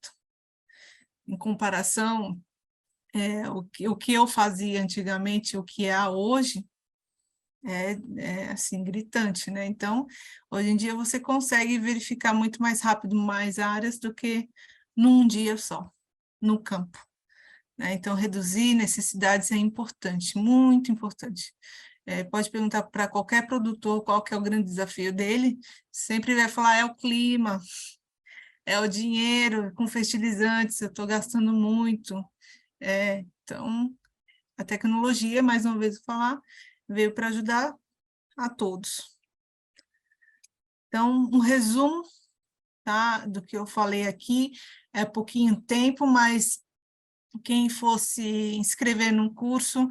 Em comparação, o que eu fazia antigamente, o que há hoje, assim, gritante, né? Então, hoje em dia você consegue verificar muito mais rápido mais áreas do que num dia só, no campo, né? Então, reduzir necessidades é importante, muito importante. Pode perguntar para qualquer produtor qual que é o grande desafio dele, sempre vai falar, é o clima, é o dinheiro com fertilizantes, eu estou gastando muito. Então, A tecnologia, mais uma vez vou falar, veio para ajudar a todos. Então, um resumo, tá, do que eu falei aqui, é pouquinho tempo, mas quem fosse inscrever num curso,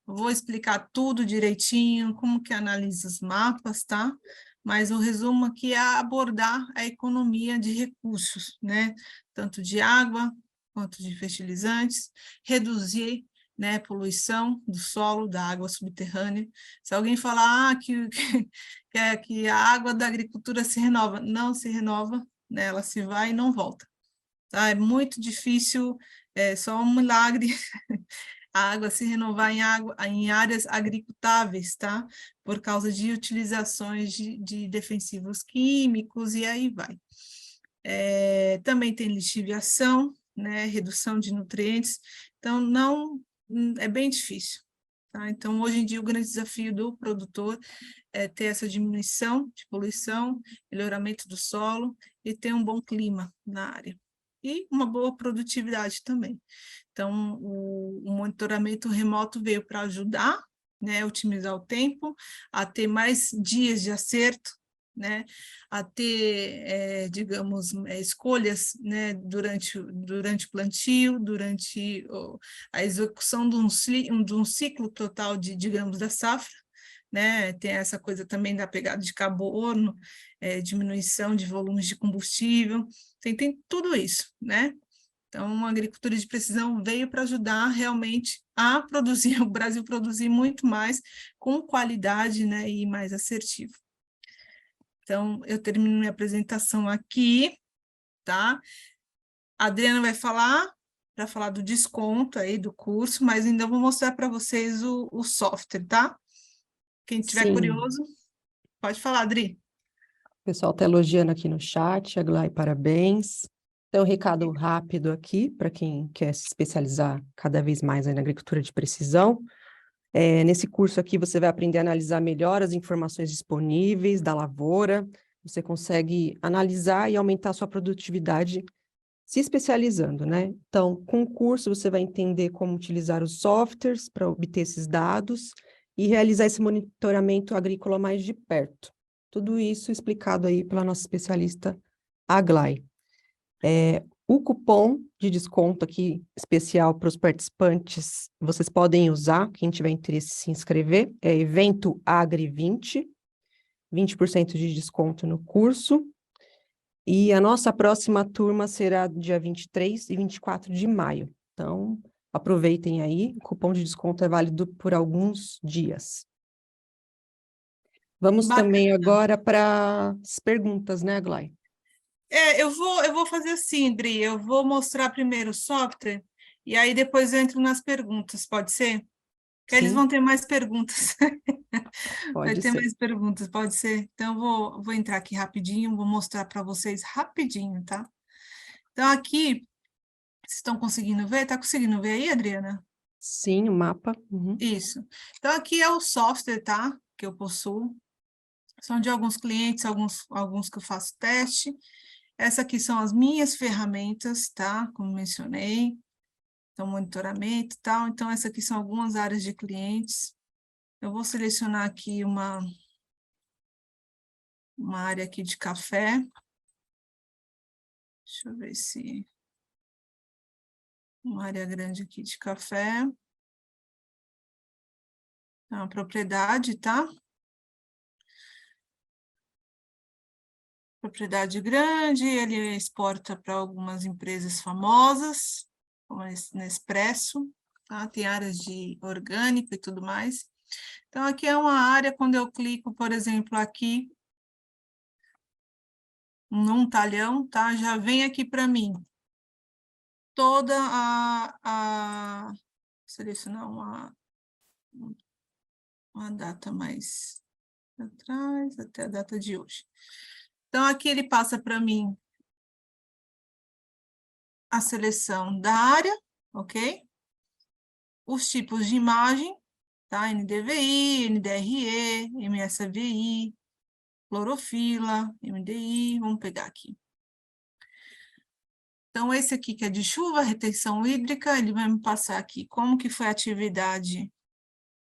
vou explicar tudo direitinho, como que analisa os mapas, tá? Mas o resumo aqui é abordar a economia de recursos, né? Tanto de água quanto de fertilizantes, reduzir, né, poluição do solo, da água subterrânea. Se alguém falar que a água da agricultura se renova, não se renova, né? Ela se vai e não volta. Tá? É muito difícil, é só um milagre a água se renovar em áreas agricultáveis, tá? Por causa de utilizações de defensivos químicos, e aí vai. Também tem lixiviação, né? Redução de nutrientes, então não é bem difícil. Tá? Então, hoje em dia, o grande desafio do produtor é ter essa diminuição de poluição, melhoramento do solo e ter um bom clima na área. E uma boa produtividade também. Então, o monitoramento remoto veio para ajudar, né, otimizar o tempo, a ter mais dias de acerto, né, a ter, digamos, escolhas, né, durante o plantio, durante a execução de um ciclo total digamos, da safra, né, tem essa coisa também da pegada de carbono, diminuição de volumes de combustível, tem tudo isso, né? Então, a agricultura de precisão veio para ajudar realmente a produzir, o Brasil produzir muito mais com qualidade, né, e mais assertivo. Então, eu termino minha apresentação aqui, tá? A Adriana vai falar, para falar do desconto aí do curso, mas ainda vou mostrar para vocês o software, tá? Quem tiver Sim, curioso, pode falar, Adri. o pessoal está elogiando aqui no chat, Aglai, parabéns. Então, um recado rápido aqui, para quem quer se especializar cada vez mais aí na agricultura de precisão. Nesse curso aqui, você vai aprender a analisar melhor as informações disponíveis da lavoura, você consegue analisar e aumentar a sua produtividade se especializando, né? Então, com o curso, você vai entender como utilizar os softwares para obter esses dados e realizar esse monitoramento agrícola mais de perto. Tudo isso explicado aí pela nossa especialista Aglai. O cupom de desconto aqui especial para os participantes, vocês podem usar, quem tiver interesse em se inscrever, é evento AGRI20, 20% de desconto no curso. E a nossa próxima turma será dia 23 e 24 de maio. Então, aproveitem aí, o cupom de desconto é válido por alguns dias. Vamos também Bacana. agora para as perguntas, né, Aglai? Eu vou fazer assim, Dri, eu vou mostrar primeiro o software, e aí depois eu entro nas perguntas, pode ser? Que eles Sim, vão ter mais perguntas. Vai pode ter ser. mais perguntas, pode ser? Então, eu vou entrar aqui rapidinho, vou mostrar para vocês rapidinho, tá? Então, aqui, vocês estão conseguindo ver? Está conseguindo ver aí, Adriana? Sim, o mapa. Uhum. Isso. Então, aqui é o software, tá? Que eu possuo. São de alguns clientes, alguns que eu faço teste. Essa aqui são as minhas ferramentas, tá? Como mencionei. Então, monitoramento e tal. Então, essa aqui são algumas áreas de clientes. Eu vou selecionar aqui uma área aqui de café. Deixa eu ver se... Uma área grande aqui de café. É uma propriedade, tá? Propriedade grande, ele exporta para algumas empresas famosas, como a Nespresso, tá? Tem áreas de orgânico e tudo mais. Então, aqui é uma área, quando eu clico, por exemplo, aqui, num talhão, tá? Já vem aqui para mim toda selecionar uma data mais atrás, até a data de hoje. Então, aqui ele passa para mim a seleção da área, ok? Os tipos de imagem, tá? NDVI, NDRE, MSVI, clorofila, MDI, vamos pegar aqui. Então, esse aqui que é de chuva, retenção hídrica, ele vai me passar aqui como que foi a atividade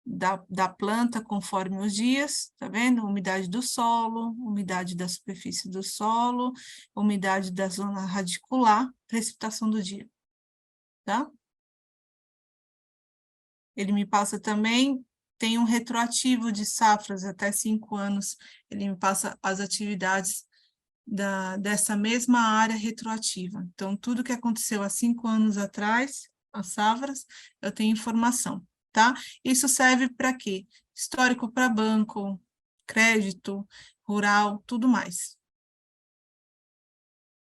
da planta conforme os dias, tá vendo? Umidade do solo, umidade da superfície do solo, umidade da zona radicular, precipitação do dia, tá? Ele me passa também, tem um retroativo de safras até 5 anos, ele me passa as atividades dessa mesma área retroativa. Então, tudo que aconteceu há 5 anos atrás, as safras, eu tenho informação, tá? Isso serve para quê? Histórico para banco, crédito, rural, tudo mais.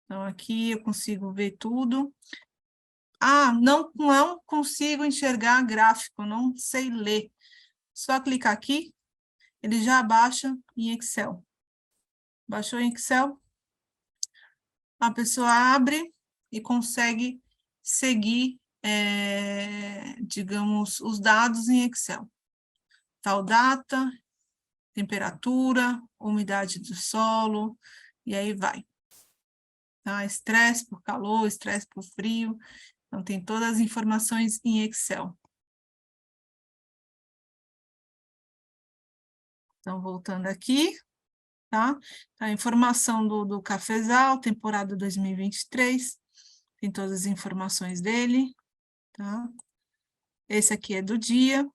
Então, aqui eu consigo ver tudo. Ah, não consigo enxergar gráfico, não sei ler. Só clicar aqui, ele já baixa em Excel. Baixou em Excel, a pessoa abre e consegue seguir, digamos, os dados em Excel. Tal data, temperatura, umidade do solo, e aí vai. Tá? Estresse por calor, estresse por frio. Então, tem todas as informações em Excel. Então, voltando aqui, tá? A informação do cafezal, temporada 2023, tem todas as informações dele, tá? Esse aqui é do dia.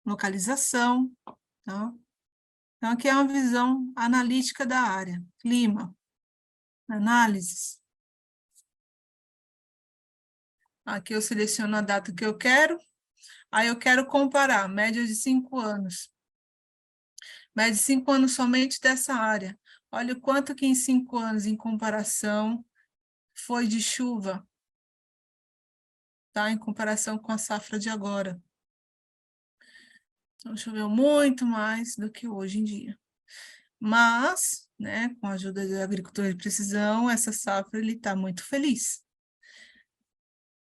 Localização, tá? Então, aqui é uma visão analítica da área. Clima, análises. Aqui eu seleciono a data que eu quero, aí eu quero comparar, média de 5 anos. Média de 5 anos somente dessa área. Olha o quanto que em 5 anos, em comparação, foi de chuva, tá? Em comparação com a safra de agora. Então, choveu muito mais do que hoje em dia. Mas, né, com a ajuda da agricultura de precisão, essa safra ele está muito feliz.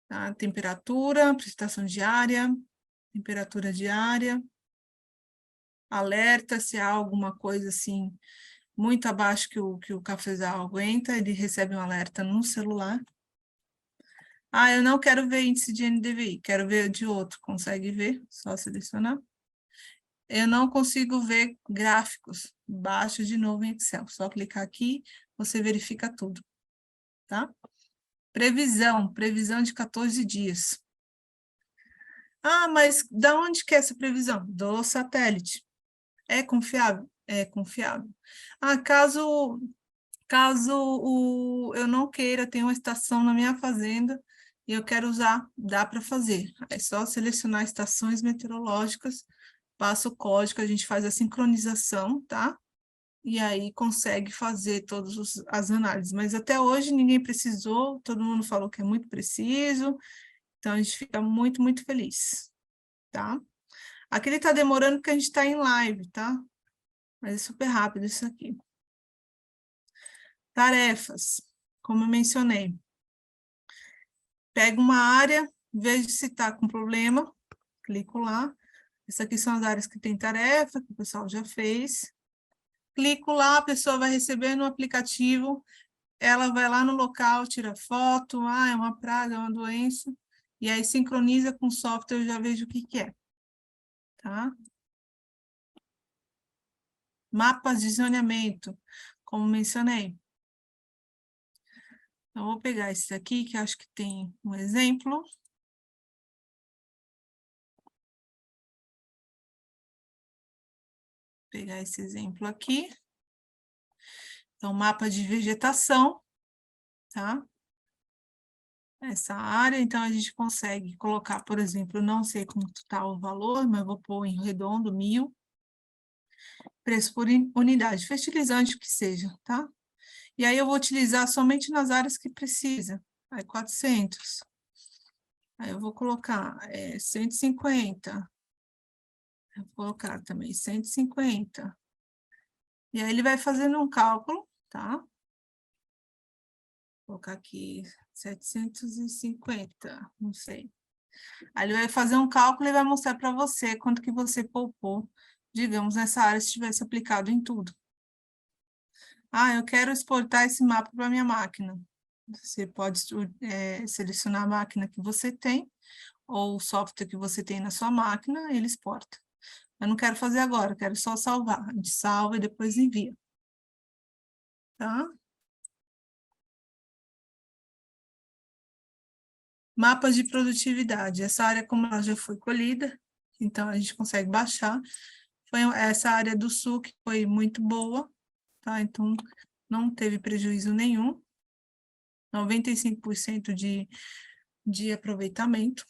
Tá? Temperatura, precipitação diária, temperatura diária, alerta se há alguma coisa assim muito abaixo que o cafezal aguenta, ele recebe um alerta no celular. Ah, eu não quero ver índice de NDVI, quero ver de outro, consegue ver? Só selecionar. Eu não consigo ver gráficos, baixa de novo em Excel, só clicar aqui, você verifica tudo, tá? Previsão de 14 dias. Ah, mas da onde que é essa previsão? Do satélite. É confiável? É confiável. Ah, caso eu não queira ter uma estação na minha fazenda e eu quero usar, dá para fazer. É só selecionar estações meteorológicas, passa o código, a gente faz a sincronização, tá? E aí consegue fazer todas as análises. Mas até hoje ninguém precisou, todo mundo falou que é muito preciso, então a gente fica muito, muito feliz, tá? Aqui ele está demorando porque a gente está em live, tá? Mas é super rápido isso aqui. Tarefas, como eu mencionei. Pego uma área, vejo se está com problema, clico lá. Essas aqui são as áreas que tem tarefa, que o pessoal já fez. Clico lá, a pessoa vai receber no aplicativo, ela vai lá no local, tira foto, é uma praga, é uma doença, e aí sincroniza com o software, eu já vejo o que é, tá? Mapas de zoneamento, como mencionei. Eu vou pegar esse aqui, que acho que tem um exemplo. Pegar esse exemplo aqui. Então, mapa de vegetação, tá? Essa área, então, a gente consegue colocar, por exemplo, não sei como está o valor, mas vou pôr em redondo, 1.000. Preço por unidade, fertilizante que seja, tá? E aí eu vou utilizar somente nas áreas que precisa. Aí 400. Aí eu vou colocar 150. Eu vou colocar também 150. E aí ele vai fazendo um cálculo, tá? Vou colocar aqui 750, não sei. Aí ele vai fazer um cálculo e vai mostrar para você quanto que você poupou, digamos, nessa área se tivesse aplicado em tudo. eu quero exportar esse mapa para a minha máquina. Você pode selecionar a máquina que você tem, ou o software que você tem na sua máquina, ele exporta. Eu não quero fazer agora, eu quero só salvar. A gente salva e depois envia. Tá? Mapas de produtividade. Essa área, como ela já foi colhida, então a gente consegue baixar. Foi essa área do sul que foi muito boa, tá? Então, não teve prejuízo nenhum. 95% de aproveitamento.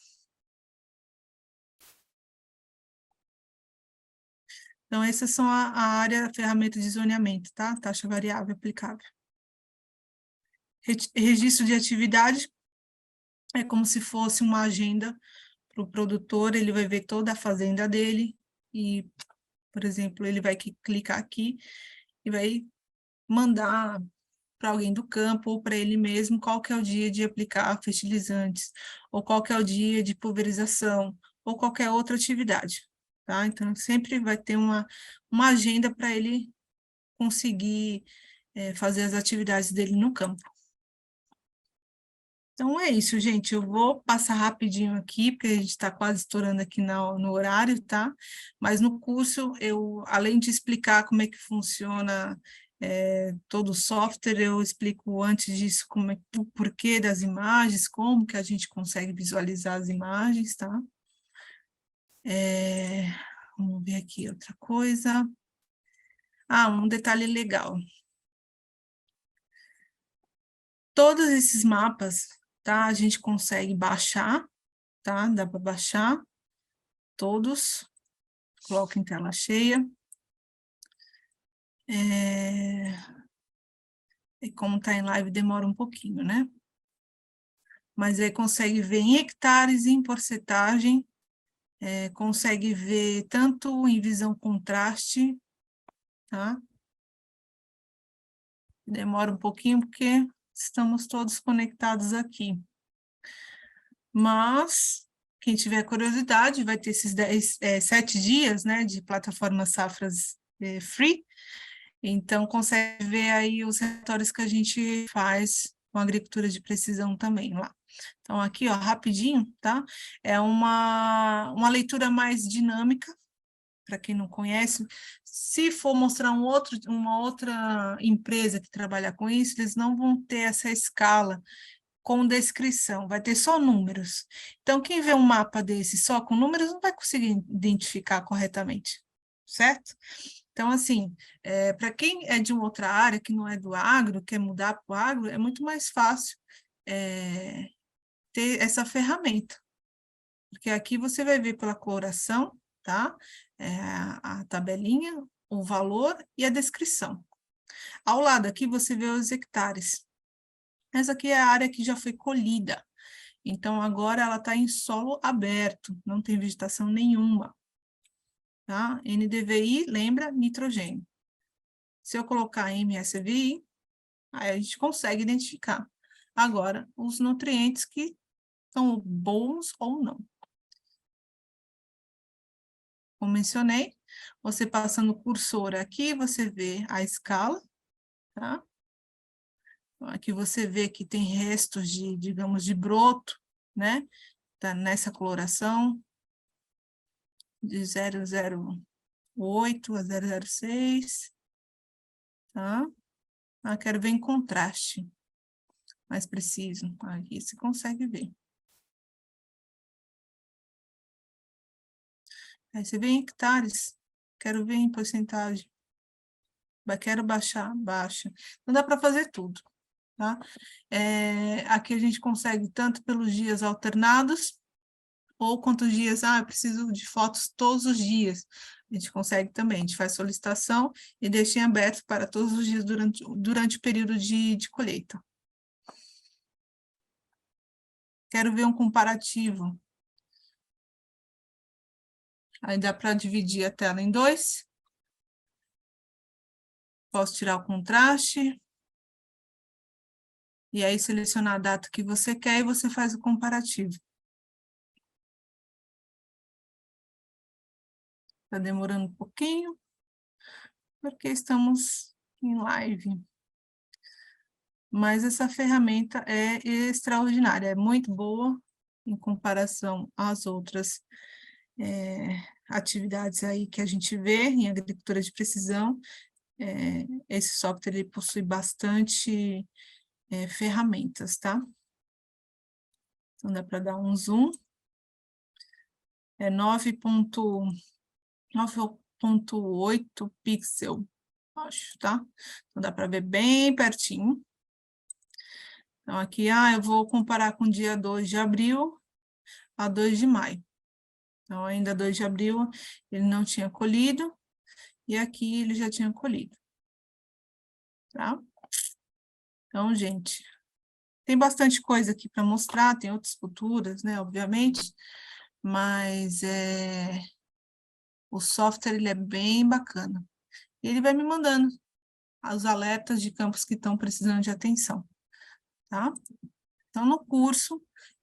Então, essas são a área, a ferramenta de zoneamento, tá? Taxa variável aplicável. Registro de atividade é como se fosse uma agenda para o produtor, ele vai ver toda a fazenda dele e, por exemplo, ele vai clicar aqui e vai mandar para alguém do campo ou para ele mesmo qual que é o dia de aplicar fertilizantes, ou qual que é o dia de pulverização, ou qualquer outra atividade, tá? Então, sempre vai ter uma agenda para ele conseguir fazer as atividades dele no campo. Então, é isso, gente. Eu vou passar rapidinho aqui, porque a gente está quase estourando aqui no horário, tá? Mas no curso, além de explicar como é que funciona todo o software, eu explico antes disso o porquê das imagens, como que a gente consegue visualizar as imagens, tá? Vamos ver aqui outra coisa. Um detalhe legal. Todos esses mapas, tá? A gente consegue baixar, tá? Dá para baixar todos. Coloca em tela cheia. E como está em live, demora um pouquinho, né? Mas aí consegue ver em hectares, em porcentagem, consegue ver tanto em visão contraste, tá? Demora um pouquinho porque estamos todos conectados aqui. Mas, quem tiver curiosidade, vai ter esses 7 dias, né, de plataforma Safras Free. Então, consegue ver aí os relatórios que a gente faz com agricultura de precisão também lá. Então, aqui, ó, rapidinho, tá? É uma leitura mais dinâmica, para quem não conhece. Se for mostrar uma outra empresa que trabalha com isso, eles não vão ter essa escala com descrição, vai ter só números. Então, quem vê um mapa desse só com números não vai conseguir identificar corretamente, certo? Então, assim, para quem é de uma outra área, que não é do agro, quer mudar para o agro, é muito mais fácil ter essa ferramenta. Porque aqui você vai ver pela coloração, tá? A tabelinha, o valor e a descrição. Ao lado aqui você vê os hectares. Essa aqui é a área que já foi colhida. Então, agora ela está em solo aberto, não tem vegetação nenhuma. Tá? NDVI, lembra, nitrogênio. Se eu colocar MSVI, aí a gente consegue identificar. Agora, os nutrientes que são bons ou não. Como mencionei, você passando o cursor aqui, você vê a escala, tá? Aqui você vê que tem restos de, digamos, de broto, né? Tá nessa coloração, de 008 a 006, tá? Quero ver em contraste, mais preciso. Aqui você consegue ver. Aí você vê em hectares, quero ver em porcentagem. Quero baixar, baixa. Não dá para fazer tudo, tá? Aqui a gente consegue tanto pelos dias alternados, ou quantos dias, eu preciso de fotos todos os dias. A gente consegue também, a gente faz solicitação e deixa em aberto para todos os dias durante o período de colheita. Quero ver um comparativo. Aí dá para dividir a tela em 2. Posso tirar o contraste. E aí selecionar a data que você quer e você faz o comparativo. Está demorando um pouquinho, porque estamos em live. mas essa ferramenta é extraordinária, é muito boa em comparação às outras atividades aí que a gente vê em agricultura de precisão. Esse software ele possui bastante ferramentas, tá? Então dá para dar um zoom. É 9.8 pixel, acho, tá? Então dá para ver bem pertinho. Então aqui, eu vou comparar com o dia 2 de abril a 2 de maio. Então ainda 2 de abril ele não tinha colhido, e aqui ele já tinha colhido, tá? Então, gente, tem bastante coisa aqui para mostrar, tem outras culturas, né, obviamente, mas o software ele é bem bacana. Ele vai me mandando os alertas de campos que estão precisando de atenção, tá? Então, no curso,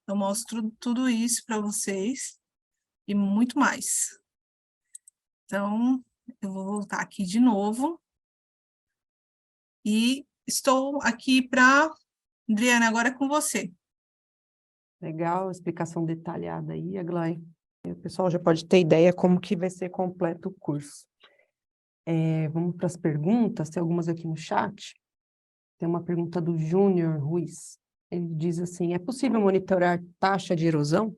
eu mostro tudo isso para vocês e muito mais. Então, eu vou voltar aqui de novo e estou aqui para... Adriana, agora é com você. Legal, explicação detalhada aí, Aglaé. O pessoal já pode ter ideia como que vai ser completo o curso. Vamos para as perguntas, tem algumas aqui no chat. Tem uma pergunta do Júnior Ruiz. Ele diz assim, é possível monitorar taxa de erosão?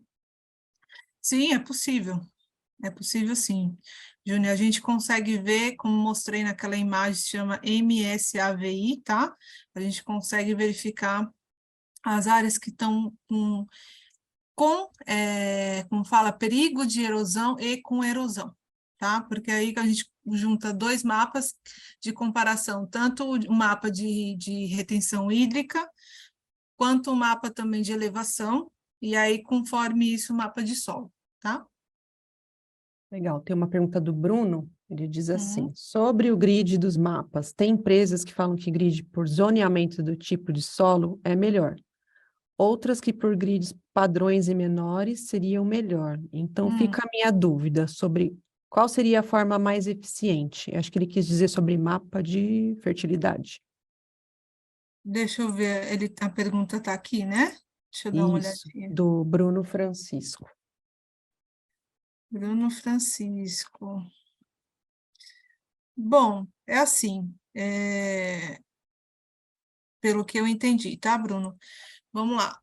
Sim, é possível. É possível sim. Júnior, a gente consegue ver, como mostrei naquela imagem, se chama MSAVI, tá? A gente consegue verificar as áreas que estão como fala, perigo de erosão e com erosão, tá? Porque aí a gente junta dois mapas de comparação, tanto o mapa de retenção hídrica, quanto o mapa também de elevação, e aí, conforme isso, o mapa de solo, tá? Legal, tem uma pergunta do Bruno, ele diz assim, Uhum. sobre o grid dos mapas, tem empresas que falam que grid por zoneamento do tipo de solo é melhor, outras que por grids padrões e menores seriam melhor. Então fica a minha dúvida sobre qual seria a forma mais eficiente. Acho que ele quis dizer sobre mapa de fertilidade. Deixa eu ver, a pergunta está aqui, né? Deixa eu dar uma Isso, olhadinha. do Bruno Francisco. Bruno Francisco. Bom, é assim, pelo que eu entendi, tá, Bruno? Vamos lá.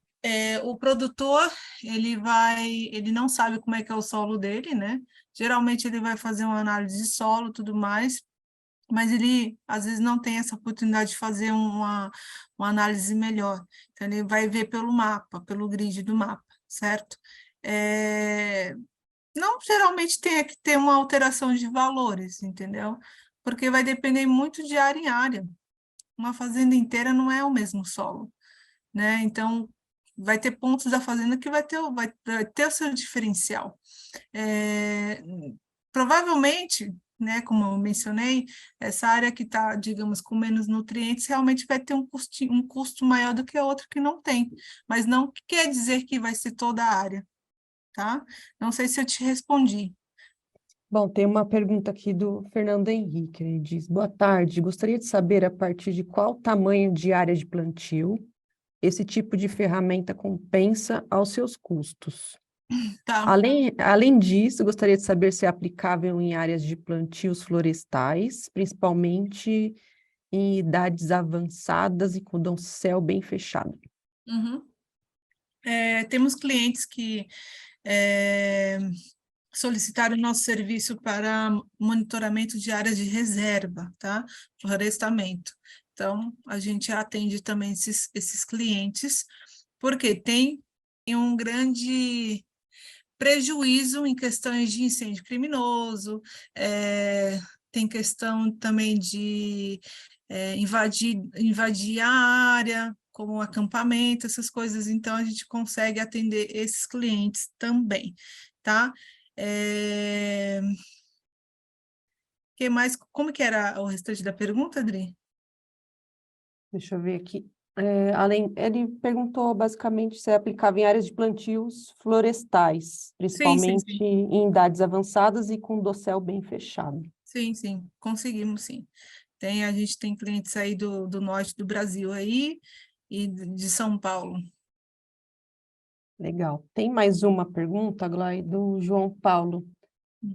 O produtor, ele não sabe como é que é o solo dele, né? Geralmente ele vai fazer uma análise de solo, tudo mais, mas ele, às vezes, não tem essa oportunidade de fazer uma análise melhor. Então, ele vai ver pelo mapa, pelo grid do mapa, certo? Não geralmente tem que ter uma alteração de valores, entendeu? Porque vai depender muito de área em área. Uma fazenda inteira não é o mesmo solo, né? Então, vai ter pontos da fazenda que vai ter o seu diferencial. É, provavelmente, né, como eu mencionei, essa área que está, digamos, com menos nutrientes, realmente vai ter um custo maior do que a outra que não tem, mas não quer dizer que vai ser toda a área, tá? Não sei se eu te respondi. Bom, tem uma pergunta aqui do Fernando Henrique. Ele diz: boa tarde, gostaria de saber a partir de qual tamanho de área de plantio esse tipo de ferramenta compensa aos seus custos. Tá. Além disso, gostaria de saber se é aplicável em áreas de plantios florestais, principalmente em idades avançadas e com dossel bem fechado. Uhum. Temos clientes que solicitaram o nosso serviço para monitoramento de áreas de reserva, tá? Florestamento. Então, a gente atende também esses clientes, porque tem um grande prejuízo em questões de incêndio criminoso, tem questão também de invadir a área, como acampamento, essas coisas, então a gente consegue atender esses clientes também, tá? Que mais, como que era o restante da pergunta, Adri? Deixa eu ver aqui. Ele perguntou basicamente se é aplicável em áreas de plantios florestais, Sim, sim, principalmente sim. em idades avançadas e com dossel bem fechado. Sim, sim, conseguimos sim. A gente tem clientes aí do norte do Brasil aí e de São Paulo. Legal. Tem mais uma pergunta, Glória, do João Paulo.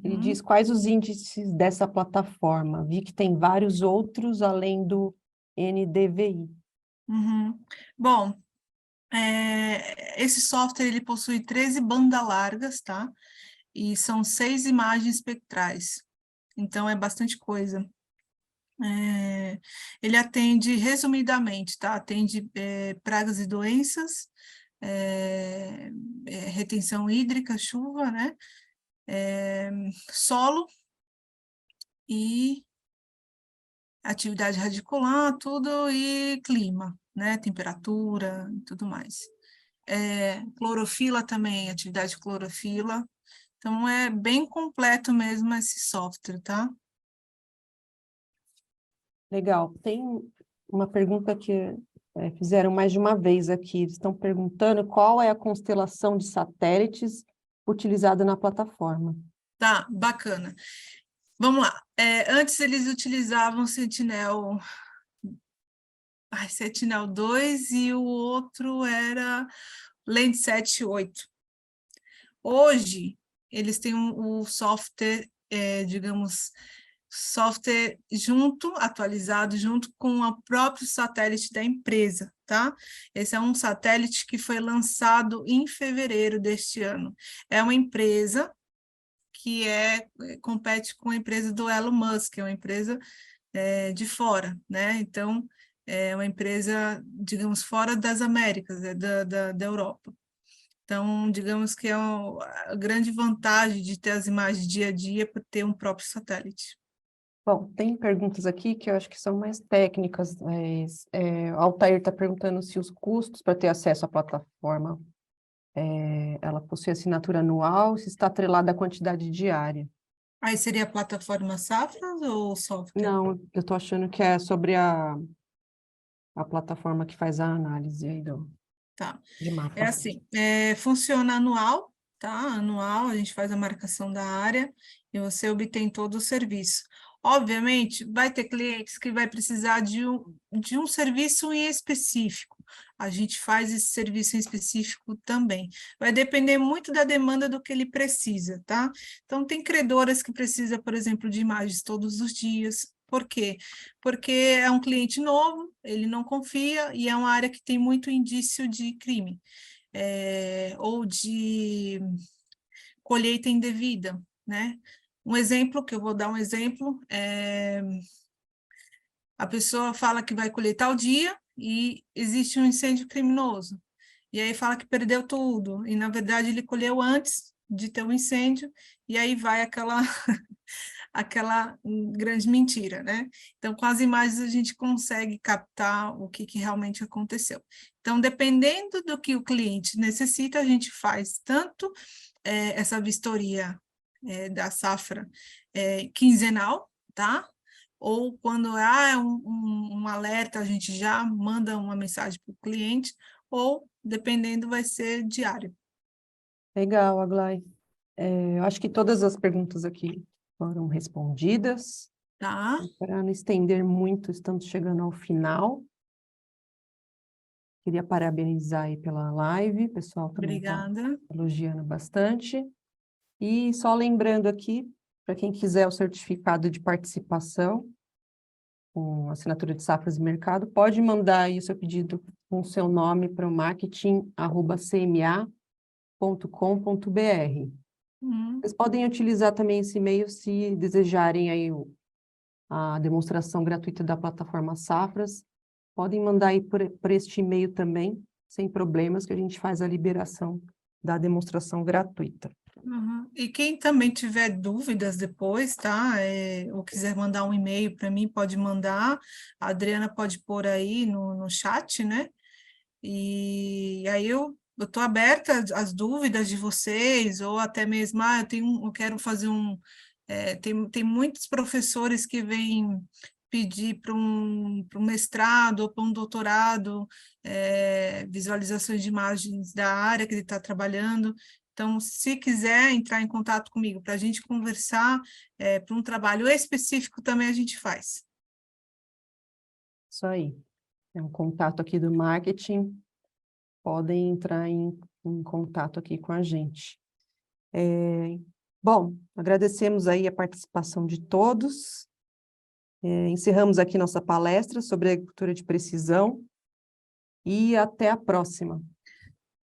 Ele diz, Uhum. quais os índices dessa plataforma? Vi que tem vários outros além do NDVI. Uhum. Bom, esse software ele possui 13 bandas largas, tá? E são 6 imagens espectrais. Então, é bastante coisa. Ele atende, resumidamente, tá? Atende pragas e doenças, retenção hídrica, chuva, né? Solo e atividade radicular, tudo, e clima, né? Temperatura e tudo mais. Clorofila também, atividade de clorofila. Então, é bem completo mesmo esse software, tá? Legal. Tem uma pergunta que fizeram mais de uma vez aqui. Eles estão perguntando qual é a constelação de satélites utilizada na plataforma. Tá, bacana. Vamos lá. Antes eles utilizavam Sentinel-2 e o outro era Landsat 8. Hoje, eles têm o software, digamos, software atualizado junto com o próprio satélite da empresa, tá? Esse é um satélite que foi lançado em fevereiro deste ano. É uma empresa que compete com a empresa do Elon Musk, é uma empresa de fora, né? Então, é uma empresa, digamos, fora das Américas, da Europa. Então, digamos que a grande vantagem de ter as imagens dia a dia por ter um próprio satélite. Bom, tem perguntas aqui que eu acho que são mais técnicas, mas o Altair está perguntando se os custos para ter acesso à plataforma, ela possui assinatura anual, se está atrelada à quantidade diária. Aí seria a plataforma Safras ou software? Não, eu estou achando que é sobre a plataforma que faz a análise aí Tá. de É mapa. assim, funciona anual, tá? Anual, a gente faz a marcação da área e você obtém todo o serviço. Obviamente, vai ter clientes que vai precisar de um serviço em específico. A gente faz esse serviço em específico também. Vai depender muito da demanda do que ele precisa, tá? Então, tem credoras que precisam, por exemplo, de imagens todos os dias. Por quê? Porque é um cliente novo, ele não confia e é uma área que tem muito indício de crime, ou de colheita indevida, né? Um exemplo, que eu vou dar um exemplo, a pessoa fala que vai colher tal dia e existe um incêndio criminoso. E aí fala que perdeu tudo, e na verdade ele colheu antes de ter o incêndio, e aí vai aquela grande mentira, né? Então, com as imagens a gente consegue captar o que realmente aconteceu. Então, dependendo do que o cliente necessita, a gente faz tanto essa vistoria da safra quinzenal, tá? Ou quando é um alerta, a gente já manda uma mensagem para o cliente, ou, dependendo, vai ser diário. Legal, Aglai. Eu acho que todas as perguntas aqui foram respondidas. Tá? Para não estender muito, estamos chegando ao final. Queria parabenizar aí pela live, o pessoal também está Obrigada. elogiando bastante. E só lembrando aqui, para quem quiser o certificado de participação, com assinatura de Safras e Mercado, pode mandar aí o seu pedido com o seu nome para o marketing@cma.com.br. Hum. Vocês podem utilizar também esse e-mail se desejarem aí a demonstração gratuita da plataforma Safras. Podem mandar aí por este e-mail também, sem problemas, que a gente faz a liberação da demonstração gratuita. Uhum. E quem também tiver dúvidas depois, tá? Ou quiser mandar um e-mail para mim, pode mandar. A Adriana pode pôr aí no chat, né? E aí eu estou aberta às dúvidas de vocês, ou até mesmo, eu quero fazer tem muitos professores que vêm pedir para um mestrado ou para um doutorado, visualizações de imagens da área que ele está trabalhando. Então, se quiser entrar em contato comigo para a gente conversar, para um trabalho específico também a gente faz. Isso aí. É um contato aqui do marketing. Podem entrar em contato aqui com a gente. Bom, agradecemos aí a participação de todos. Encerramos aqui nossa palestra sobre agricultura de precisão e até a próxima.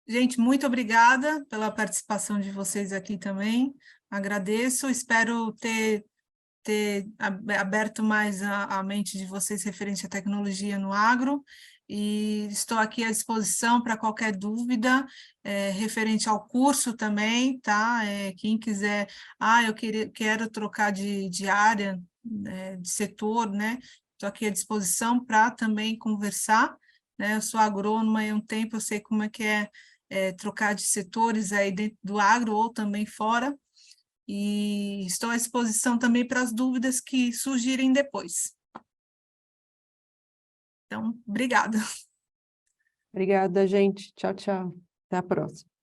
Gente, muito obrigada pela participação de vocês aqui também. Agradeço, espero ter aberto mais a mente de vocês referente à tecnologia no agro, e estou aqui à disposição para qualquer dúvida referente ao curso também, tá? Quem quiser, eu quero trocar de área, de setor, né? Estou aqui à disposição para também conversar, né? Eu sou agrônoma há um tempo, eu sei como é que trocar de setores aí dentro do agro ou também fora, e estou à disposição também para as dúvidas que surgirem depois. Então, obrigada. Obrigada, gente. Tchau, tchau. Até a próxima.